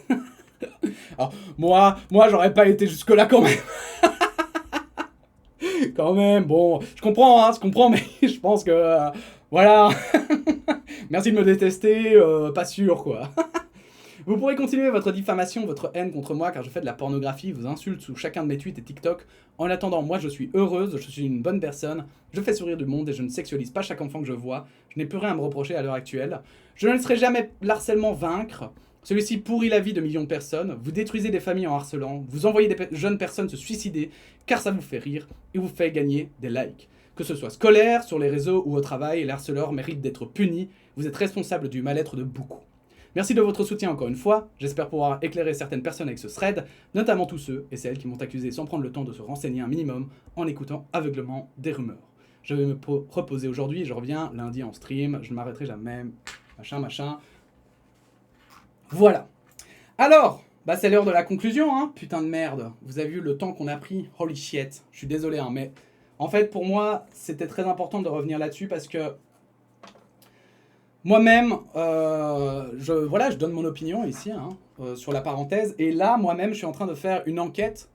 Alors, moi j'aurais pas été jusque-là quand même. Quand même, bon, je comprends, mais je pense que... voilà. Merci de me détester, pas sûr, quoi. Vous pourrez continuer votre diffamation, votre haine contre moi, car je fais de la pornographie, vous insulte sous chacun de mes tweets et TikTok. En attendant, moi je suis heureuse, je suis une bonne personne, je fais sourire du monde et je ne sexualise pas chaque enfant que je vois. Je n'ai plus rien à me reprocher à l'heure actuelle. Je ne laisserai jamais l'harcèlement vaincre. Celui-ci pourrit la vie de millions de personnes, vous détruisez des familles en harcelant, vous envoyez des jeunes personnes se suicider, car ça vous fait rire, et vous fait gagner des likes. Que ce soit scolaire, sur les réseaux ou au travail, les harceleurs méritent d'être punis, vous êtes responsable du mal-être de beaucoup. Merci de votre soutien encore une fois, j'espère pouvoir éclairer certaines personnes avec ce thread, notamment tous ceux et celles qui m'ont accusé sans prendre le temps de se renseigner un minimum en écoutant aveuglement des rumeurs. Je vais me reposer aujourd'hui, je reviens lundi en stream, je ne m'arrêterai jamais, machin. Voilà. Alors, bah c'est l'heure de la conclusion, hein, putain de merde. Vous avez vu le temps qu'on a pris, holy shit. Je suis désolé, hein, mais en fait pour moi c'était très important de revenir là-dessus parce que moi-même, je donne mon opinion ici, hein, sur la parenthèse, et là moi-même je suis en train de faire une enquête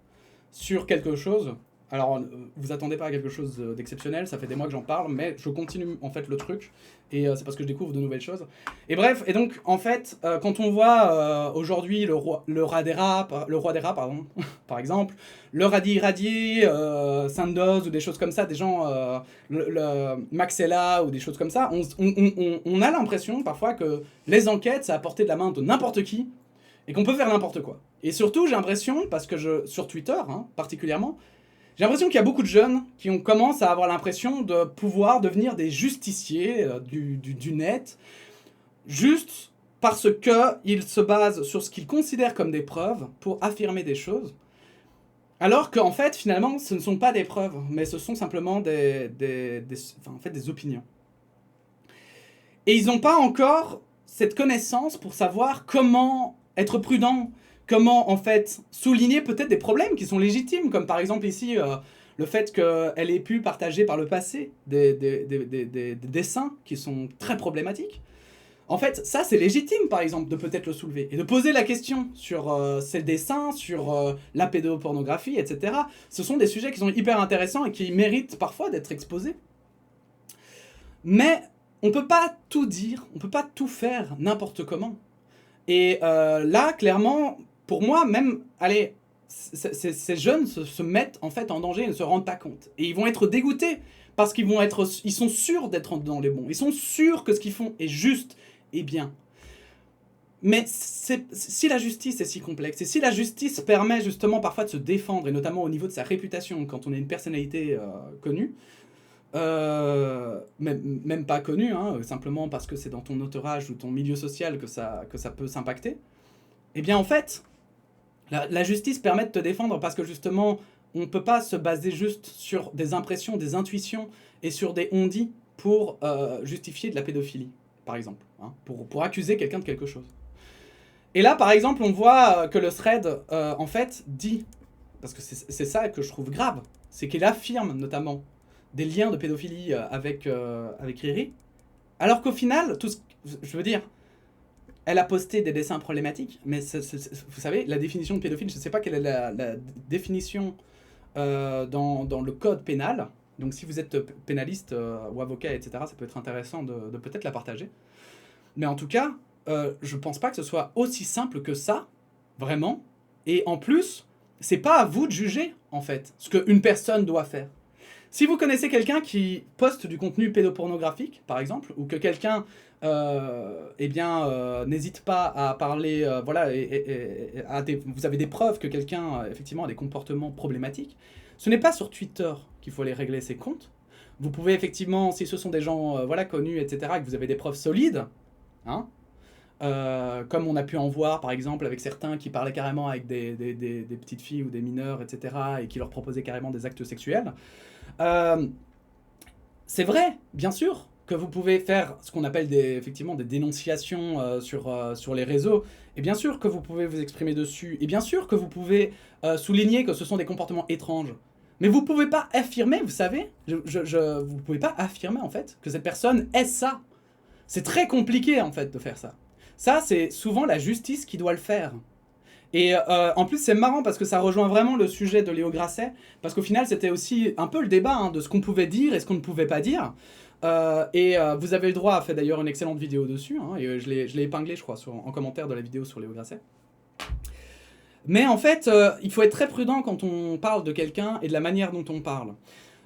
sur quelque chose. Alors, vous attendez pas à quelque chose d'exceptionnel, ça fait des mois que j'en parle, mais je continue en fait le truc, et c'est parce que je découvre de nouvelles choses. Et bref, et donc en fait, quand on voit aujourd'hui le roi des rats, pardon, par exemple, le Radi Radier, Sandoz ou des choses comme ça, des gens, le Maxella ou des choses comme ça, on a l'impression parfois que les enquêtes, ça a porté de la main de n'importe qui, et qu'on peut faire n'importe quoi. Et surtout, j'ai l'impression, parce que sur Twitter, hein, particulièrement, j'ai l'impression qu'il y a beaucoup de jeunes qui commencent à avoir l'impression de pouvoir devenir des justiciers du net, juste parce qu'ils se basent sur ce qu'ils considèrent comme des preuves pour affirmer des choses, alors qu'en fait, finalement, ce ne sont pas des preuves, mais ce sont simplement des opinions. Et ils n'ont pas encore cette connaissance pour savoir comment être prudent, comment, en fait, souligner peut-être des problèmes qui sont légitimes, comme par exemple ici, le fait qu'elle ait pu partager par le passé des dessins qui sont très problématiques. En fait, ça, c'est légitime, par exemple, de peut-être le soulever. Et de poser la question sur ces dessins, sur la pédopornographie, etc. Ce sont des sujets qui sont hyper intéressants et qui méritent parfois d'être exposés. Mais on peut pas tout dire, on peut pas tout faire n'importe comment. Et là, clairement... Pour moi, même, allez, ces jeunes se mettent en fait en danger et ne se rendent pas compte. Et ils vont être dégoûtés parce ils sont sûrs d'être dans les bons. Ils sont sûrs que ce qu'ils font est juste et bien. Mais si la justice est si complexe, et si la justice permet justement parfois de se défendre, et notamment au niveau de sa réputation, quand on est une personnalité connue, même pas connue, hein, simplement parce que c'est dans ton entourage ou ton milieu social que ça peut s'impacter, eh bien en fait, la justice permet de te défendre parce que justement, on ne peut pas se baser juste sur des impressions, des intuitions et sur des on-dit pour justifier de la pédophilie, par exemple, hein, pour accuser quelqu'un de quelque chose. Et là, par exemple, on voit que le thread, en fait, dit, parce que c'est ça que je trouve grave, c'est qu'il affirme notamment des liens de pédophilie avec Riri, alors qu'au final, je veux dire, elle a posté des dessins problématiques, mais vous savez, la définition de pédophile, je ne sais pas quelle est la définition dans le code pénal, donc si vous êtes pénaliste ou avocat, etc., ça peut être intéressant de peut-être la partager. Mais en tout cas, je pense pas que ce soit aussi simple que ça, vraiment. Et en plus, c'est pas à vous de juger, en fait, ce qu'une personne doit faire. Si vous connaissez quelqu'un qui poste du contenu pédopornographique, par exemple, ou que quelqu'un, n'hésite pas à parler, vous avez des preuves que quelqu'un, effectivement, a des comportements problématiques, ce n'est pas sur Twitter qu'il faut aller régler ses comptes. Vous pouvez effectivement, si ce sont des gens connus, etc., et que vous avez des preuves solides, hein, comme on a pu en voir par exemple avec certains qui parlaient carrément avec des petites filles ou des mineurs, etc., et qui leur proposaient carrément des actes sexuels. C'est vrai, bien sûr, que vous pouvez faire ce qu'on appelle effectivement des dénonciations sur les réseaux, et bien sûr que vous pouvez vous exprimer dessus, et bien sûr que vous pouvez souligner que ce sont des comportements étranges. Mais vous pouvez pas affirmer, vous savez, vous pouvez pas affirmer en fait que cette personne est ça. C'est très compliqué en fait de faire ça. Ça, c'est souvent la justice qui doit le faire. Et en plus, c'est marrant parce que ça rejoint vraiment le sujet de Léo Grasset, parce qu'au final, c'était aussi un peu le débat de ce qu'on pouvait dire et ce qu'on ne pouvait pas dire. Vous avez le droit à faire d'ailleurs une excellente vidéo dessus, hein, et je l'ai épinglé, je crois, en commentaire de la vidéo sur Léo Grasset. Mais en fait, il faut être très prudent quand on parle de quelqu'un et de la manière dont on parle.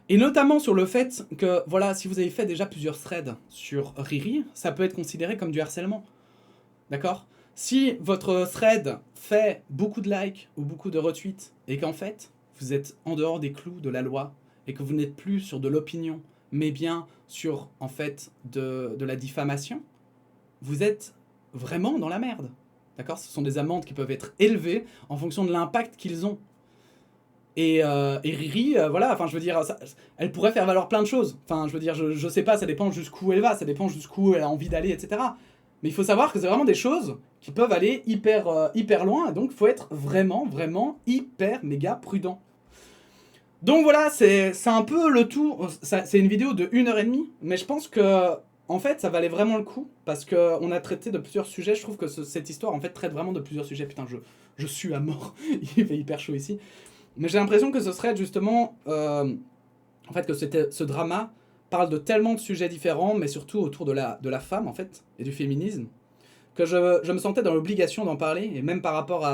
Et notamment sur le fait que, voilà, si vous avez fait déjà plusieurs threads sur Riri, ça peut être considéré comme du harcèlement. D'accord ? Si votre thread fait beaucoup de likes ou beaucoup de retweets, et qu'en fait, vous êtes en dehors des clous de la loi, et que vous n'êtes plus sur de l'opinion, mais bien sur, en fait, de la diffamation, vous êtes vraiment dans la merde. D'accord ? Ce sont des amendes qui peuvent être élevées en fonction de l'impact qu'ils ont. Et Riri, je veux dire, elle pourrait faire valoir plein de choses. Enfin, je veux dire, je sais pas, ça dépend jusqu'où elle va, ça dépend jusqu'où elle a envie d'aller, etc. Mais il faut savoir que c'est vraiment des choses qui peuvent aller hyper loin, donc il faut être vraiment hyper méga prudent. Donc voilà, c'est un peu le tout. C'est une vidéo de 1h30, mais je pense que en fait, ça valait vraiment le coup, parce qu'on a traité de plusieurs sujets. Je trouve que cette histoire, en fait, traite vraiment de plusieurs sujets. Putain, je suis à mort. Il fait hyper chaud ici. Mais j'ai l'impression que ce serait justement... en fait, que ce drama parle de tellement de sujets différents, mais surtout autour de la femme, en fait, et du féminisme, que je me sentais dans l'obligation d'en parler, et même par rapport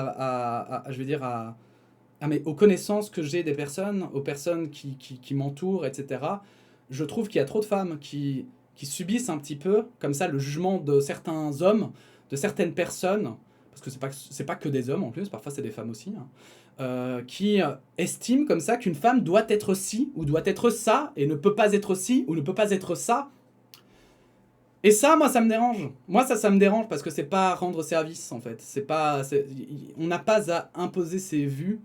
aux connaissances que j'ai des personnes, aux personnes qui m'entourent, etc. Je trouve qu'il y a trop de femmes qui subissent un petit peu, comme ça, le jugement de certains hommes, de certaines personnes, parce que c'est pas que des hommes en plus, parfois c'est des femmes aussi, hein, qui estiment comme ça qu'une femme doit être ci, ou doit être ça, et ne peut pas être ci, ou ne peut pas être ça. Et ça, moi, ça me dérange. Moi, ça me dérange, parce que c'est pas rendre service, en fait. On n'a pas à imposer ses vues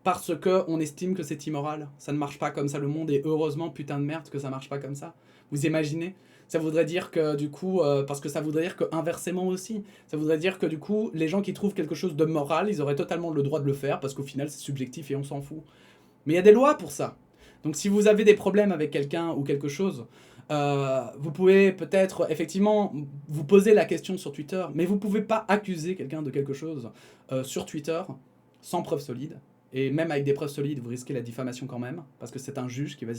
parce qu'on estime que c'est immoral. Ça ne marche pas comme ça, le monde est heureusement putain de merde que ça marche pas comme ça. Vous imaginez ? Ça voudrait dire que du coup, parce que ça voudrait dire que inversement aussi, ça voudrait dire que du coup, les gens qui trouvent quelque chose de moral, ils auraient totalement le droit de le faire, parce qu'au final, c'est subjectif et on s'en fout. Mais il y a des lois pour ça. Donc si vous avez des problèmes avec quelqu'un ou quelque chose, vous pouvez peut-être effectivement vous poser la question sur Twitter, mais vous pouvez pas accuser quelqu'un de quelque chose sur Twitter sans preuve solide. Et même avec des preuves solides, vous risquez la diffamation quand même, parce que c'est un juge qui va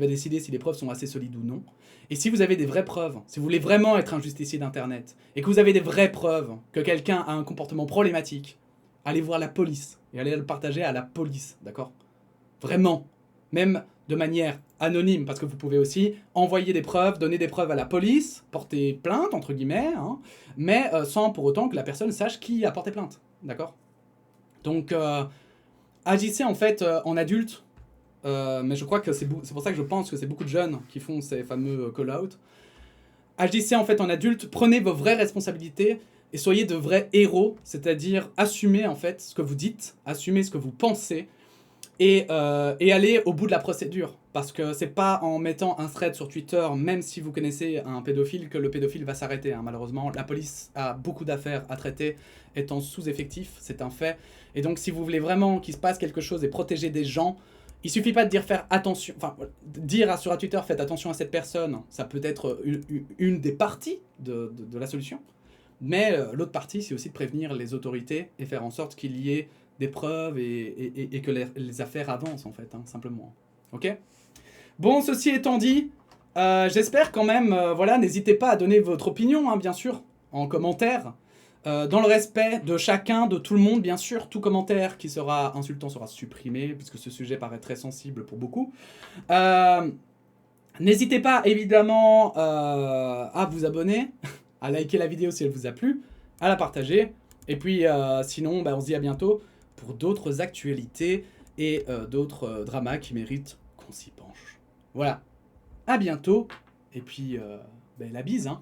décider si les preuves sont assez solides ou non. Et si vous avez des vraies preuves, si vous voulez vraiment être un justicier d'Internet, et que vous avez des vraies preuves que quelqu'un a un comportement problématique, allez voir la police et allez le partager à la police, d'accord? Vraiment, même de manière anonyme, parce que vous pouvez aussi envoyer des preuves, donner des preuves à la police, porter plainte, entre guillemets, hein, mais sans pour autant que la personne sache qui a porté plainte, d'accord? Donc, agissez en fait en adulte, mais je crois que c'est pour ça que je pense que c'est beaucoup de jeunes qui font ces fameux call-out. Agissez en fait en adulte, prenez vos vraies responsabilités et soyez de vrais héros, c'est-à-dire assumez en fait ce que vous dites, assumez ce que vous pensez et allez au bout de la procédure. Parce que c'est pas en mettant un thread sur Twitter, même si vous connaissez un pédophile, que le pédophile va s'arrêter, hein, malheureusement. La police a beaucoup d'affaires à traiter, étant sous-effectif, c'est un fait. Et donc si vous voulez vraiment qu'il se passe quelque chose et protéger des gens, il suffit pas de dire faire attention, enfin, dire sur Twitter faites attention à cette personne, ça peut être une des parties de la solution. Mais l'autre partie, c'est aussi de prévenir les autorités et faire en sorte qu'il y ait des preuves et que les affaires avancent, en fait, hein, simplement. Ok? Bon, ceci étant dit, j'espère quand même, voilà, n'hésitez pas à donner votre opinion, hein, bien sûr, en commentaire. Dans le respect de chacun, de tout le monde, bien sûr, tout commentaire qui sera insultant sera supprimé, puisque ce sujet paraît très sensible pour beaucoup. N'hésitez pas, évidemment, à vous abonner, à liker la vidéo si elle vous a plu, à la partager, et puis sinon, on se dit à bientôt pour d'autres actualités et d'autres dramas qui méritent qu'on s'y penche. Voilà, à bientôt, et puis la bise, hein.